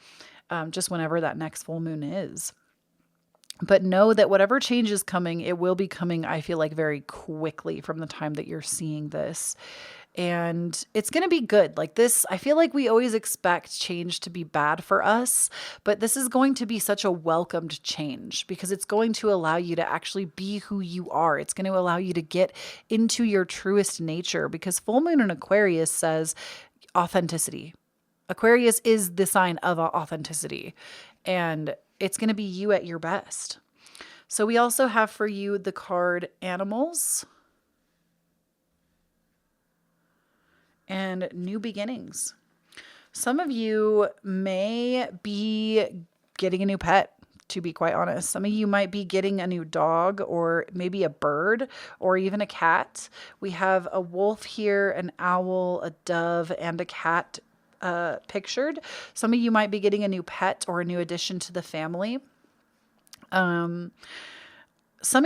just whenever that next full moon is. But know that whatever change is coming, it will be coming, I feel like, very quickly from the time that you're seeing this. And it's going to be good. Like this, I feel like we always expect change to be bad for us, but this is going to be such a welcomed change because it's going to allow you to actually be who you are. It's going to allow you to get into your truest nature, because full moon in Aquarius says authenticity. Aquarius is the sign of authenticity, and it's going to be you at your best. So we also have for you the card Animals and New Beginnings. Some of you may be getting a new pet, to be quite honest. Some of you might be getting a new dog or maybe a bird or even a cat. We have a wolf here, an owl, a dove, and a cat pictured. Some of you might be getting a new pet or a new addition to the family. Some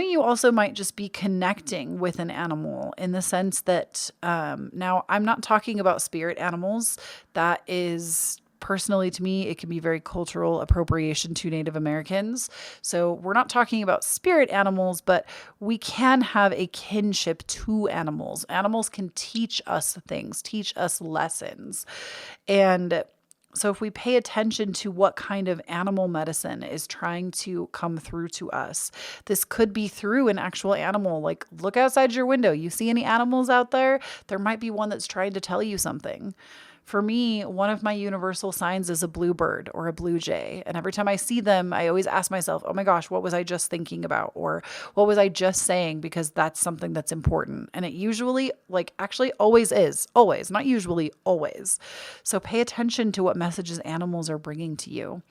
of you also might just be connecting with an animal in the sense that, now I'm not talking about spirit animals. That is personally to me, it can be very cultural appropriation to Native Americans. So we're not talking about spirit animals, but we can have a kinship to animals. Animals can teach us things, teach us lessons. And so if we pay attention to what kind of animal medicine is trying to come through to us, this could be through an actual animal. Like look outside your window. You see any animals out there? There might be one that's trying to tell you something. For me, one of my universal signs is a bluebird or a blue jay. And every time I see them, I always ask myself, oh my gosh, what was I just thinking about? Or what was I just saying? Because that's something that's important. And it usually, actually always is. Always. Not usually, always. So pay attention to what messages animals are bringing to you.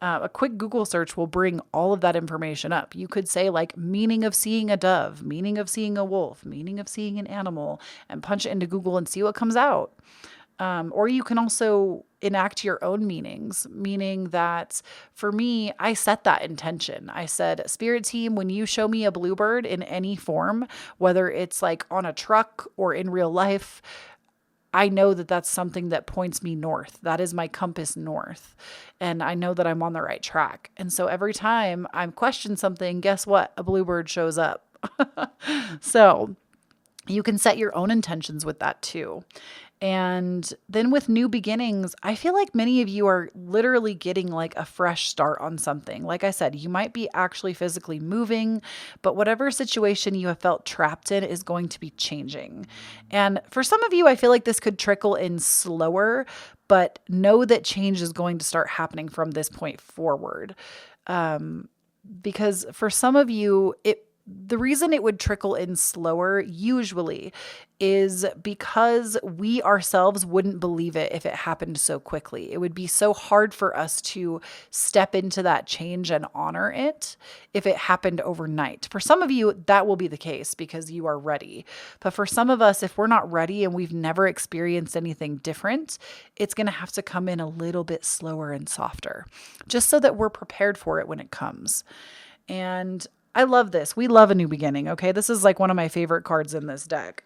A quick Google search will bring all of that information up. You could say meaning of seeing a dove, meaning of seeing a wolf, meaning of seeing an animal, and punch it into Google and see what comes out. Or you can also enact your own meanings, meaning that for me, I set that intention. I said, Spirit team, when you show me a bluebird in any form, whether it's on a truck or in real life, I know that that's something that points me north. That is my compass north. And I know that I'm on the right track. And so every time I question something, guess what? A bluebird shows up. So you can set your own intentions with that too. And then with new beginnings, I feel like many of you are literally getting a fresh start on something. Like I said, you might be actually physically moving, but whatever situation you have felt trapped in is going to be changing. And for some of you, I feel like this could trickle in slower, but know that change is going to start happening from this point forward. Because for some of you, the reason it would trickle in slower usually is because we ourselves wouldn't believe it if it happened so quickly. It would be so hard for us to step into that change and honor it if it happened overnight. For some of you, that will be the case because you are ready. But for some of us, if we're not ready and we've never experienced anything different, it's going to have to come in a little bit slower and softer, just so that we're prepared for it when it comes. And I love this. We love a new beginning, okay? This is one of my favorite cards in this deck.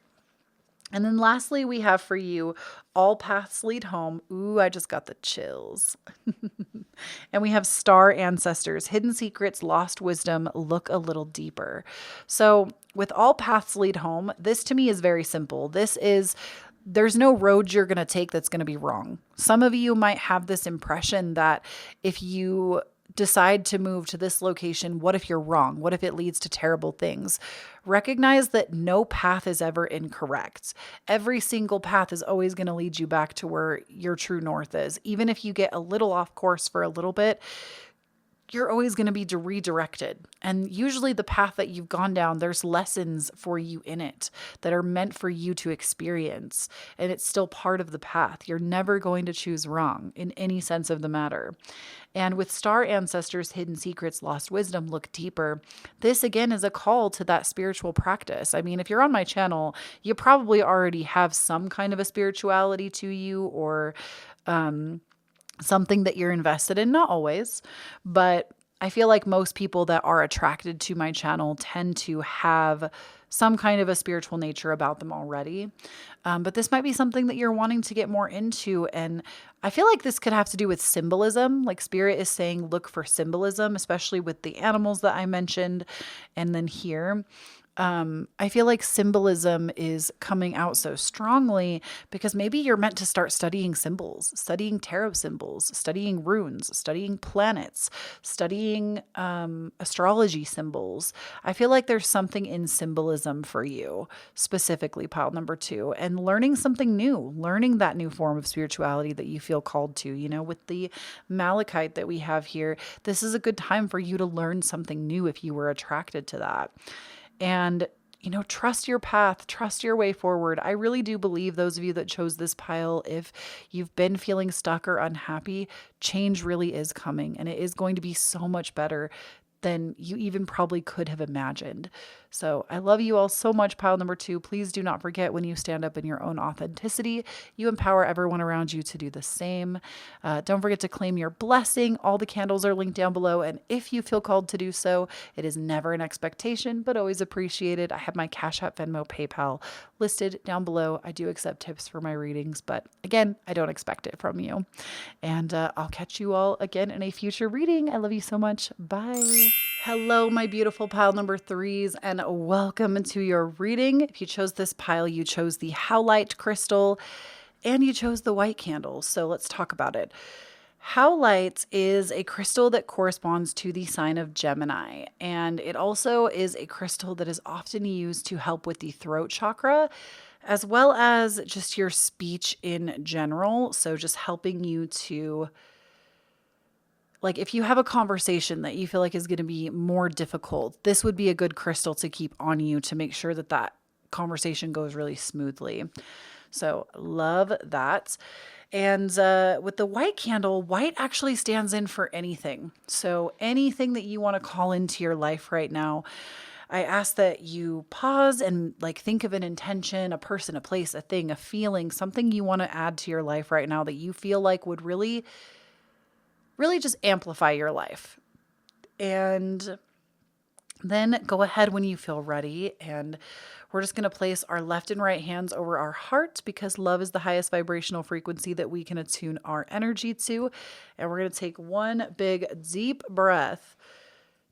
And then lastly, we have for you, all paths lead home. Ooh, I just got the chills. And we have star ancestors, hidden secrets, lost wisdom, look a little deeper. So with all paths lead home, this to me is very simple. There's no road you're going to take that's going to be wrong. Some of you might have this impression that if you decide to move to this location, what if you're wrong? What if it leads to terrible things? Recognize that no path is ever incorrect. Every single path is always going to lead you back to where your true north is. Even if you get a little off course for a little bit, you're always going to be redirected. And usually the path that you've gone down, there's lessons for you in it that are meant for you to experience. And it's still part of the path. You're never going to choose wrong in any sense of the matter. And with star ancestors, hidden secrets, lost wisdom, look deeper. This again is a call to that spiritual practice. I mean, if you're on my channel, you probably already have some kind of a spirituality to you, or something that you're invested in. Not always, but I feel like most people that are attracted to my channel tend to have some kind of a spiritual nature about them already. But this might be something that you're wanting to get more into. And I feel like this could have to do with symbolism. Like Spirit is saying, look for symbolism, especially with the animals that I mentioned. And then here, I feel like symbolism is coming out so strongly because maybe you're meant to start studying symbols, studying tarot symbols, studying runes, studying planets, studying astrology symbols. I feel like there's something in symbolism for you, specifically pile number 2, and learning something new, learning that new form of spirituality that you feel called to. You know, with the malachite that we have here, this is a good time for you to learn something new if you were attracted to that. And, you know, trust your path, trust your way forward. I really do believe those of you that chose this pile, if you've been feeling stuck or unhappy, change really is coming, and it is going to be so much better than you even probably could have imagined. So I love you all so much, pile number 2. Please do not forget, when you stand up in your own authenticity, you empower everyone around you to do the same. Don't forget to claim your blessing. All the candles are linked down below. And if you feel called to do so, it is never an expectation, but always appreciated. I have my Cashapp, Venmo, PayPal listed down below. I do accept tips for my readings, but again, I don't expect it from you. And I'll catch you all again in a future reading. I love you so much. Bye. Hello, my beautiful pile number 3s, and welcome to your reading. If you chose this pile, you chose the Howlite crystal and you chose the white candle. So let's talk about it. Howlite is a crystal that corresponds to the sign of Gemini, and it also is a crystal that is often used to help with the throat chakra, as well as just your speech in general. So just helping you to, like, if you have a conversation that you feel like is going to be more difficult, this would be a good crystal to keep on you to make sure that that conversation goes really smoothly. So love that. And with the white candle, white actually stands in for anything. So anything that you want to call into your life right now, I ask that you pause and like think of an intention, a person, a place, a thing, a feeling, something you want to add to your life right now that you feel like would really just amplify your life. And then go ahead when you feel ready, and we're just going to place our left and right hands over our heart, because love is the highest vibrational frequency that we can attune our energy to. And we're going to take one big deep breath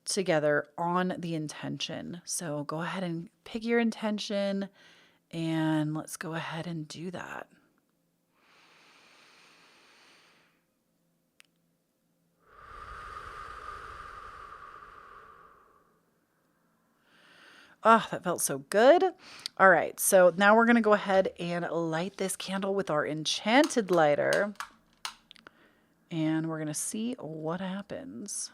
together on the intention. So go ahead and pick your intention, and let's go ahead and do that. Oh, that felt so good. All right, so now we're going to go ahead and light this candle with our enchanted lighter. And we're going to see what happens.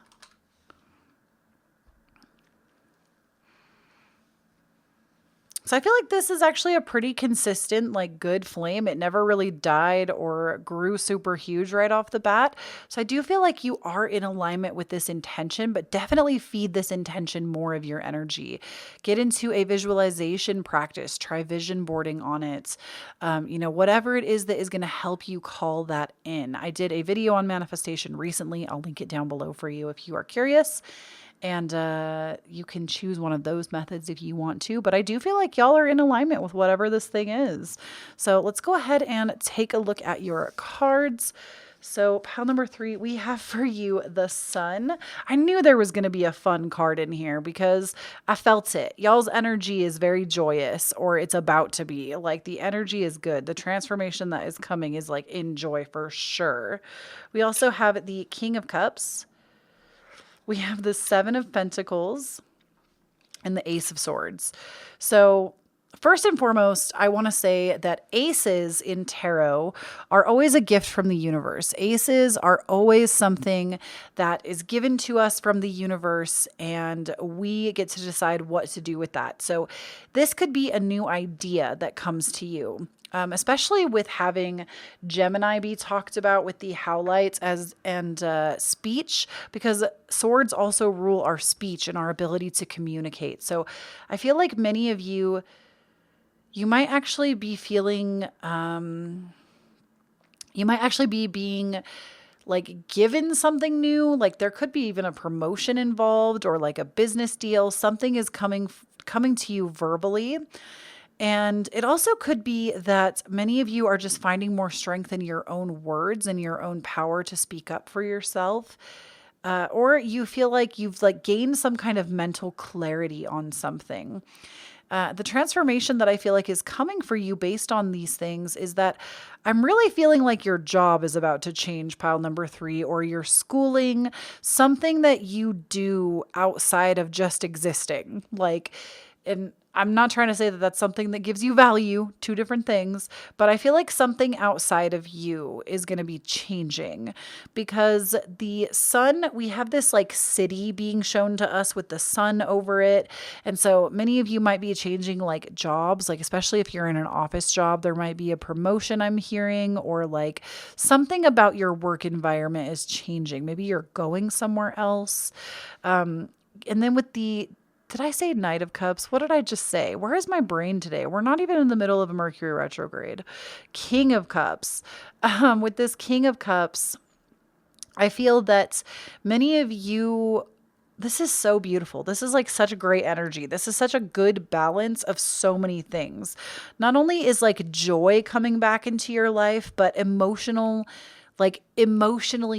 So I feel like this is actually a pretty consistent, like good flame. It never really died or grew super huge right off the bat. So I do feel like you are in alignment with this intention, but definitely feed this intention more of your energy. Get into a visualization practice, try vision boarding on it. You know, whatever it is that is going to help you call that in. I did a video on manifestation recently. I'll link it down below for you if you are curious. And you can choose one of those methods if you want to. But I do feel like y'all are in alignment with whatever this thing is. So let's go ahead and take a look at your cards. So pile number 3, we have for you the Sun. I knew there was going to be a fun card in here because I felt it. Y'all's energy is very joyous, or it's about to be. Like, the energy is good. The transformation that is coming is like in joy for sure. We also have the King of Cups. We have the Seven of Pentacles and the Ace of Swords. So first and foremost, I want to say that aces in tarot are always a gift from the universe. Aces are always something that is given to us from the universe, and we get to decide what to do with that. So this could be a new idea that comes to you. Especially with having Gemini be talked about with the howlights and speech, because swords also rule our speech and our ability to communicate. So I feel like many of you might actually be feeling, you might actually be being like given something new. Like, there could be even a promotion involved, or like a business deal. Something is coming to you verbally. And it also could be that many of you are just finding more strength in your own words and your own power to speak up for yourself. Or you feel like you've like gained some kind of mental clarity on something. The transformation that I feel like is coming for you based on these things is that I'm really feeling like your job is about to change, pile number 3, or your schooling, something that you do outside of just existing. Like, and I'm not trying to say that that's something that gives you value, 2 different things, but I feel like something outside of you is going to be changing, because the sun, we have this like city being shown to us with the sun over it. And so many of you might be changing like jobs, like especially if you're in an office job, there might be a promotion I'm hearing, or like something about your work environment is changing. Maybe you're going somewhere else. And then with did I say Knight of Cups? What did I just say? Where is my brain today? We're not even in the middle of a Mercury retrograde. King of Cups. With this King of Cups, I feel that many of you, this is so beautiful. This is like such a great energy. This is such a good balance of so many things. Not only is like joy coming back into your life, but emotionally,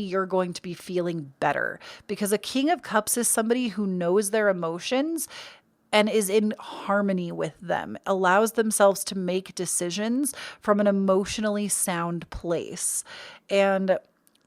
you're going to be feeling better, because a King of Cups is somebody who knows their emotions and is in harmony with them, allows themselves to make decisions from an emotionally sound place. And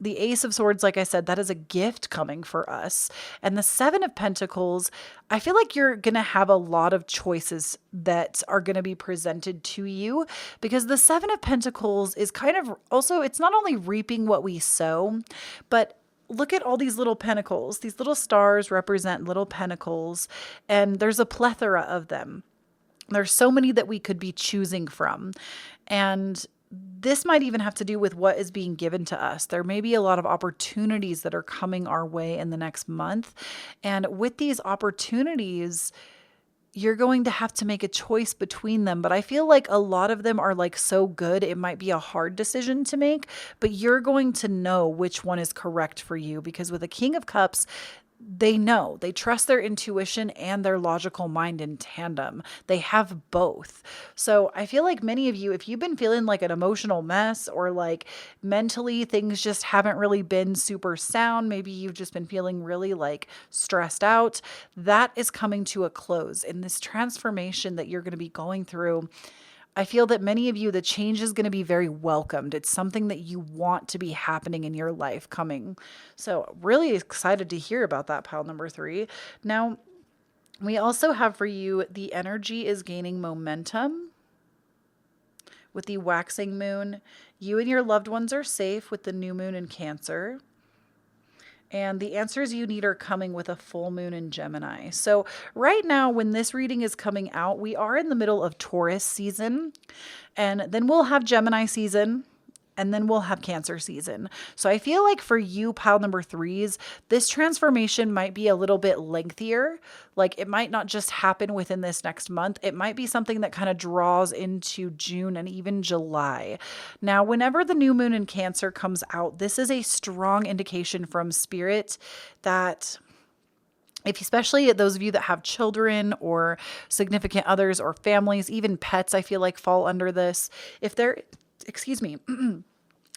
the Ace of Swords, like I said, that is a gift coming for us. And the Seven of Pentacles, I feel like you're going to have a lot of choices that are going to be presented to you, because the Seven of Pentacles is kind of also, it's not only reaping what we sow, but look at all these little pentacles. These little stars represent little pentacles, and there's a plethora of them. There's so many that we could be choosing from. And this might even have to do with what is being given to us. There may be a lot of opportunities that are coming our way in the next month. And with these opportunities, you're going to have to make a choice between them. But I feel like a lot of them are like so good, it might be a hard decision to make, but you're going to know which one is correct for you. Because with a King of Cups, they know, they trust their intuition and their logical mind in tandem. They have both. So I feel like many of you, if you've been feeling like an emotional mess, or like mentally things just haven't really been super sound, maybe you've just been feeling really like stressed out, that is coming to a close in this transformation that you're going to be going through. I feel that many of you, the change is going to be very welcomed. It's something that you want to be happening in your life coming. So really excited to hear about that, pile number 3. Now, we also have for you, the energy is gaining momentum with the waxing moon. You and your loved ones are safe with the new moon in Cancer. And the answers you need are coming with a full moon in Gemini. So right now, when this reading is coming out, we are in the middle of Taurus season, and then we'll have Gemini season, and then we'll have Cancer season. So I feel like for you, pile number 3s, this transformation might be a little bit lengthier. Like, it might not just happen within this next month. It might be something that kind of draws into June and even July. Now, whenever the new moon in Cancer comes out, this is a strong indication from Spirit that especially those of you that have children or significant others or families, even pets, I feel like fall under this. If there, excuse me,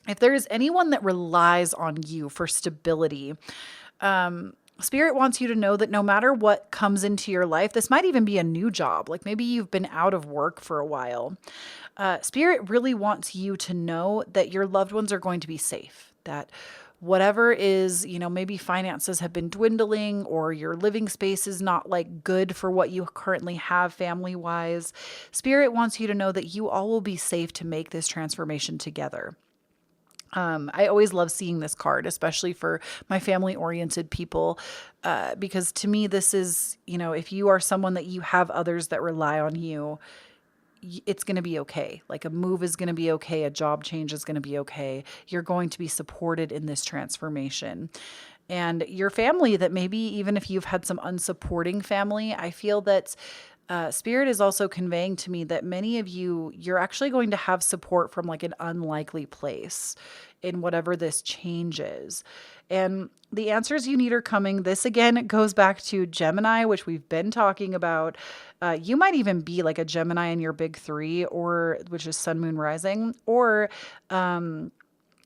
if there is anyone that relies on you for stability, Spirit wants you to know that no matter what comes into your life, this might even be a new job. Like maybe you've been out of work for a while. Spirit really wants you to know that your loved ones are going to be safe, that whatever is, maybe finances have been dwindling or your living space is not like good for what you currently have family wise. Spirit wants you to know that you all will be safe to make this transformation together. I always love seeing this card, especially for my family oriented people, because to me, this is, if you are someone that you have others that rely on you, it's going to be okay. Like a move is going to be okay. A job change is going to be okay. You're going to be supported in this transformation. And your family that maybe even if you've had some unsupporting family, I feel that Spirit is also conveying to me that many of you, you're actually going to have support from like an unlikely place in whatever this change is. And the answers you need are coming. This again goes back to Gemini, which we've been talking about. You might even be like a Gemini in your big three, or which is Sun, Moon, Rising, or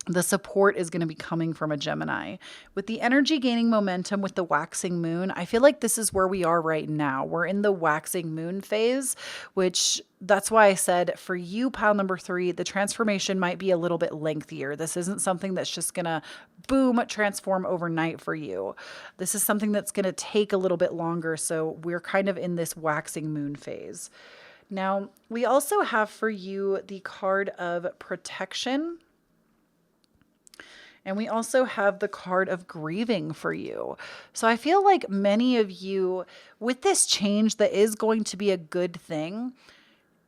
the support is going to be coming from a Gemini. With the energy gaining momentum with the waxing moon, I feel like this is where we are right now. We're in the waxing moon phase, which that's why I said for you, pile number 3, the transformation might be a little bit lengthier. This isn't something that's just going to boom, transform overnight for you. This is something that's going to take a little bit longer. So we're kind of in this waxing moon phase. Now, we also have for you the card of protection. And we also have the card of grieving for you. So I feel like many of you, with this change that is going to be a good thing,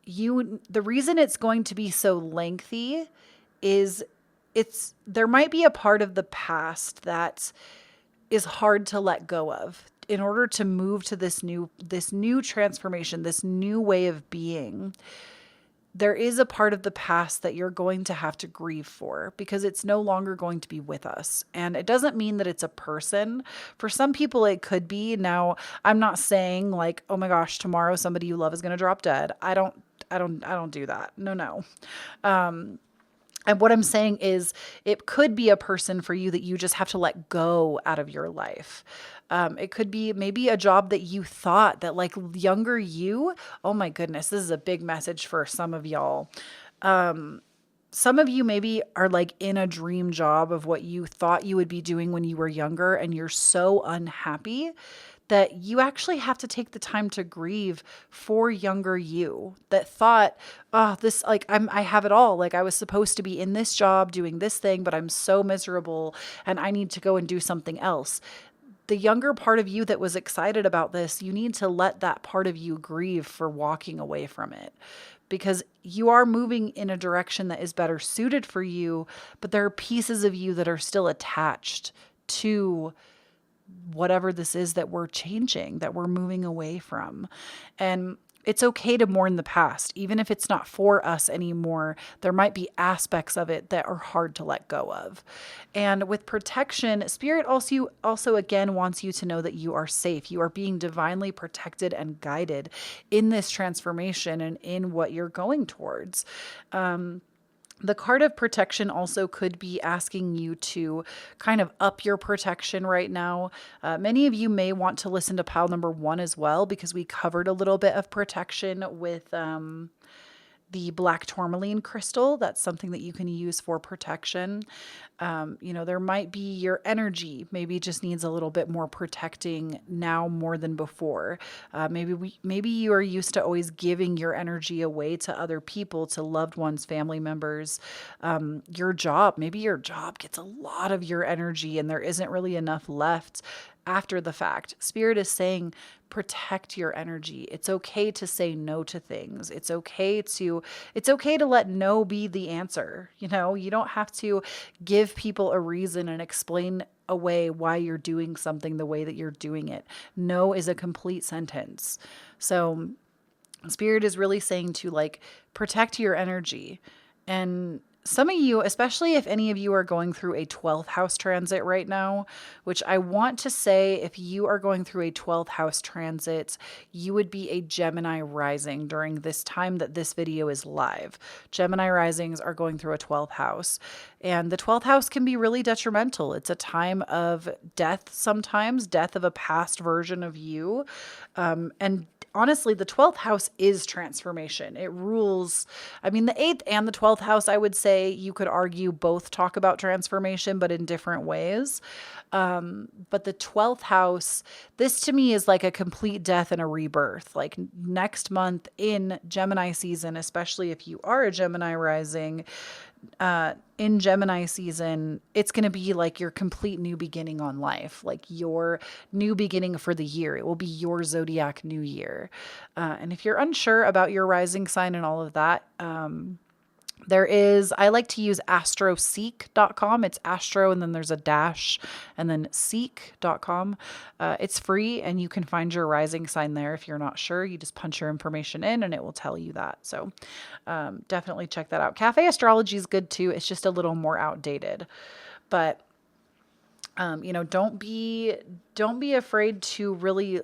the reason it's going to be so lengthy is there might be a part of the past that is hard to let go of in order to move to this new transformation, this new way of being. There is a part of the past that you're going to have to grieve for because it's no longer going to be with us. And it doesn't mean that it's a person. For some people, it could be. Now, I'm not saying like, oh my gosh, tomorrow somebody you love is going to drop dead. I don't do that. No. And what I'm saying is it could be a person for you that you just have to let go out of your life. It could be maybe a job that you thought that like younger you, oh my goodness, this is a big message for some of y'all. Some of you maybe are like in a dream job of what you thought you would be doing when you were younger, and you're so unhappy that you actually have to take the time to grieve for younger you that thought, oh, this, like, I have it all. Like I was supposed to be in this job doing this thing, but I'm so miserable and I need to go and do something else. The younger part of you that was excited about this, you need to let that part of you grieve for walking away from it, because you are moving in a direction that is better suited for you, but there are pieces of you that are still attached to whatever this is that we're changing, that we're moving away from. And it's okay to mourn the past, even if it's not for us anymore. There might be aspects of it that are hard to let go of. And with protection, Spirit also again wants you to know that you are safe. You are being divinely protected and guided in this transformation and in what you're going towards. The card of protection also could be asking you to kind of up your protection right now. Many of you may want to listen to pile number 1 as well, because we covered a little bit of protection with the black tourmaline crystal. That's something that you can use for protection. There might be your energy maybe just needs a little bit more protecting now more than before. Maybe you are used to always giving your energy away to other people, to loved ones, family members. Maybe your job gets a lot of your energy and there isn't really enough left after the fact. Spirit is saying, protect your energy. It's okay to say no to things. It's okay to let no be the answer. You don't have to give people a reason and explain away why you're doing something the way that you're doing it. No is a complete sentence. So Spirit is really saying to like protect your energy. And some of you, especially if any of you are going through a 12th house transit right now, which I want to say if you are going through a 12th house transit, you would be a Gemini rising during this time that this video is live. Gemini risings are going through a 12th house, and the 12th house can be really detrimental. It's a time of death sometimes, death of a past version of you. And honestly, the 12th house is transformation. It rules. I mean, the 8th and the 12th house, I would say you could argue both talk about transformation, but in different ways. But the 12th house, this to me is like a complete death and a rebirth. Like next month in Gemini season, especially if you are a Gemini rising, in Gemini season, it's going to be like your complete new beginning on life, like your new beginning for the year. It will be your zodiac new year. And if you're unsure about your rising sign and all of that, I like to use astroseek.com. It's astro and then there's a dash and then seek.com. It's free and you can find your rising sign there. If you're not sure, you just punch your information in and it will tell you that. So definitely check that out. Cafe astrology is good too. It's just a little more outdated, but don't be afraid to really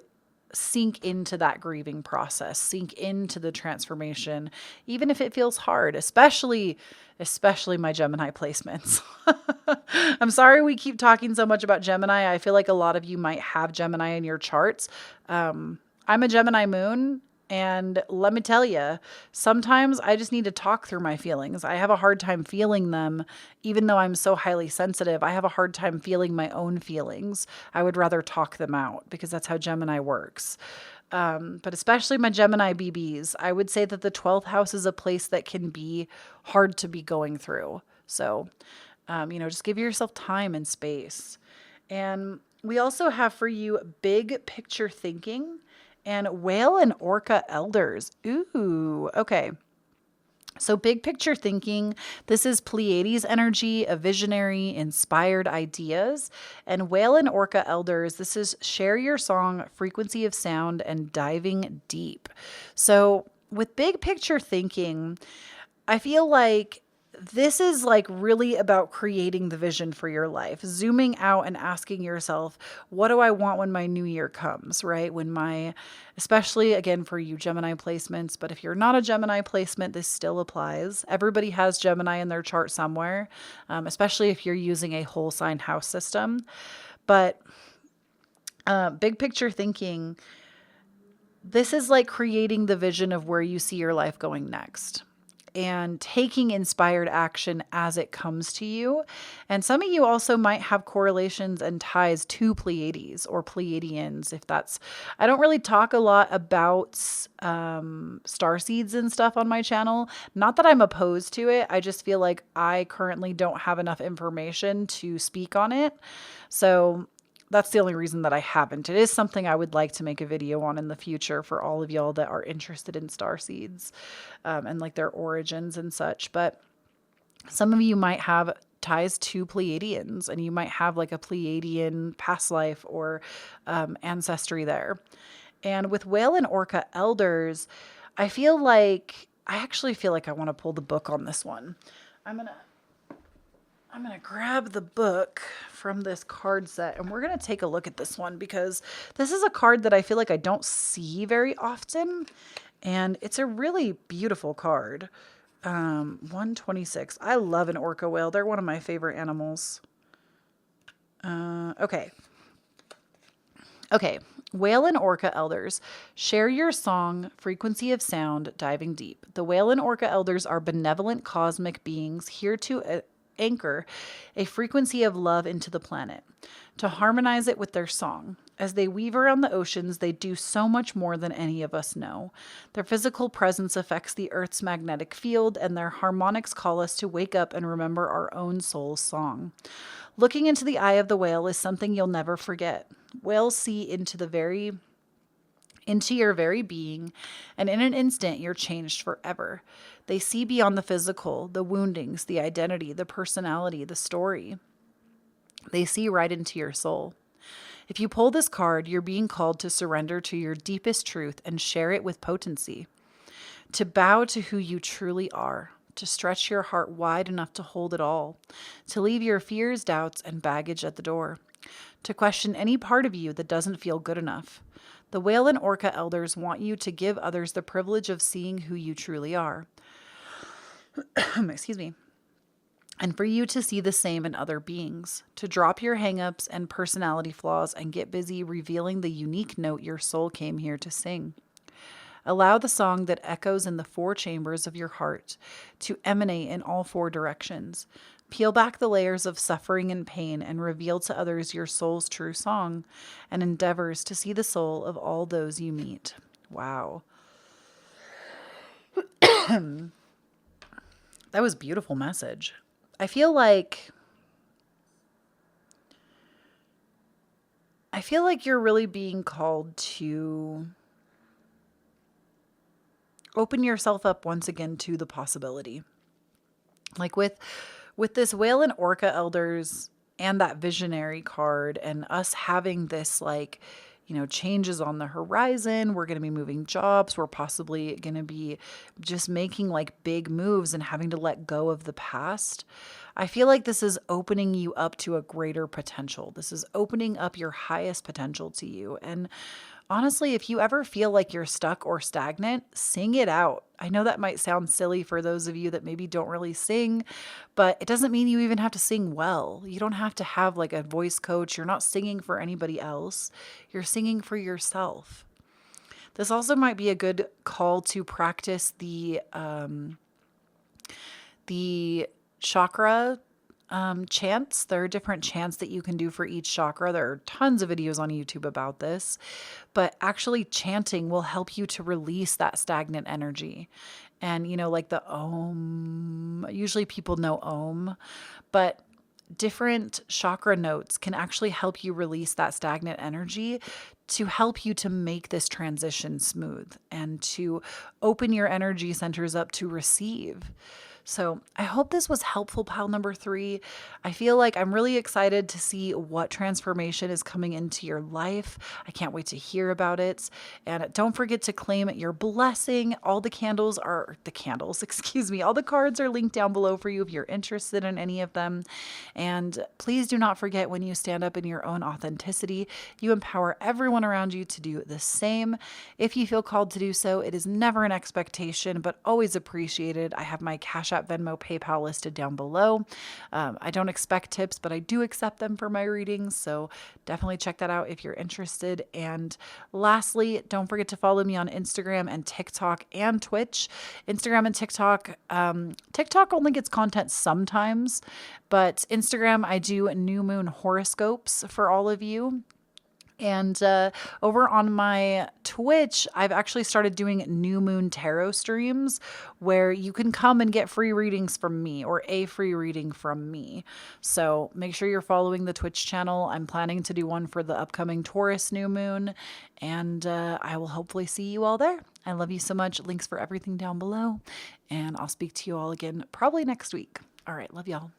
sink into that grieving process, sink into the transformation, even if it feels hard, especially my Gemini placements. I'm sorry we keep talking so much about Gemini. I feel like a lot of you might have Gemini in your charts. I'm a Gemini moon, and let me tell you, sometimes I just need to talk through my feelings. I have a hard time feeling them, even though I'm so highly sensitive. I have a hard time feeling my own feelings. I would rather talk them out because that's how Gemini works. But especially my Gemini BBs, I would say that the 12th house is a place that can be hard to be going through. So, just give yourself time and space. And we also have for you big picture thinking and whale and orca elders. Ooh, okay. So big picture thinking, this is Pleiades energy, a visionary, inspired ideas. And whale and orca elders, this is share your song, frequency of sound, and diving deep. So with big picture thinking, I feel like this is like really about creating the vision for your life, zooming out and asking yourself, what do I want when my new year comes, right? Especially again for you Gemini placements, but if you're not a Gemini placement, this still applies. Everybody has Gemini in their chart somewhere, especially if you're using a whole sign house system. But big picture thinking, this is like creating the vision of where you see your life going next, and taking inspired action as it comes to you. And some of you also might have correlations and ties to Pleiades or Pleiadians. I don't really talk a lot about star seeds and stuff on my channel. Not that I'm opposed to it. I just feel like I currently don't have enough information to speak on it. So that's the only reason that I haven't. It is something I would like to make a video on in the future for all of y'all that are interested in star seeds and like their origins and such. But some of you might have ties to Pleiadians and you might have like a Pleiadian past life or ancestry there. And with whale and orca elders, I actually feel like I want to pull the book on this one. I'm going to grab the book from this card set and we're going to take a look at this one because this is a card that I feel like I don't see very often. And it's a really beautiful card. 126. I love an orca whale. They're one of my favorite animals. Okay. Whale and orca elders, share your song, frequency of sound, diving deep. The whale and orca elders are benevolent cosmic beings here to anchor a frequency of love into the planet, to harmonize it with their song. As they weave around the oceans, they do so much more than any of us know. Their physical presence affects the Earth's magnetic field, and their harmonics call us to wake up and remember our own soul's song. Looking into the eye of the whale is something you'll never forget. Whales see into your very being, and in an instant, you're changed forever. They see beyond the physical, the woundings, the identity, the personality, the story. They see right into your soul. If you pull this card, you're being called to surrender to your deepest truth and share it with potency. To bow to who you truly are. to stretch your heart wide enough to hold it all, to leave your fears, doubts, and baggage at the door, to question any part of you that doesn't feel good enough. The whale and orca elders want you to give others the privilege of seeing who you truly are. Excuse me. And for you to see the same in other beings, to drop your hangups and personality flaws and get busy revealing the unique note your soul came here to sing. Allow the song that echoes in the 4 chambers of your heart to emanate in all 4 directions. Peel back the layers of suffering and pain and reveal to others your soul's true song and endeavors to see the soul of all those you meet. Wow. That was a beautiful message. I feel like you're really being called to open yourself up once again to the possibility. Like with this whale and orca elders and that visionary card and us having this like, changes on the horizon. We're going to be moving jobs. We're possibly going to be just making like big moves and having to let go of the past. I feel like this is opening you up to a greater potential. This is opening up your highest potential to you. And honestly, if you ever feel like you're stuck or stagnant, sing it out. I know that might sound silly for those of you that maybe don't really sing, but it doesn't mean you even have to sing well. You don't have to have like a voice coach. You're not singing for anybody else. You're singing for yourself. This also might be a good call to practice the chakra chants. There are different chants that you can do for each chakra. There are tons of videos on YouTube about this, but actually chanting will help you to release that stagnant energy. And, like the Om, usually people know Om, but different chakra notes can actually help you release that stagnant energy to help you to make this transition smooth and to open your energy centers up to receive. So I hope this was helpful, pile number 3. I feel like I'm really excited to see what transformation is coming into your life. I can't wait to hear about it. And don't forget to claim your blessing. All the candles, all the cards are linked down below for you if you're interested in any of them. And please do not forget, when you stand up in your own authenticity, you empower everyone around you to do the same. If you feel called to do so, it is never an expectation, but always appreciated. I have my Cashapp, Venmo, PayPal listed down below. I don't expect tips, but I do accept them for my readings. So definitely check that out if you're interested. And lastly, don't forget to follow me on Instagram and TikTok and Twitch. Instagram and TikTok. TikTok only gets content sometimes, but Instagram, I do new moon horoscopes for all of you. And over on my Twitch, I've actually started doing new moon tarot streams where you can come and get free readings from me, or a free reading from me. So make sure you're following the Twitch channel. I'm planning to do one for the upcoming Taurus new moon, and I will hopefully see you all there. I love you so much. Links for everything down below, and I'll speak to you all again probably next week. All right, love y'all.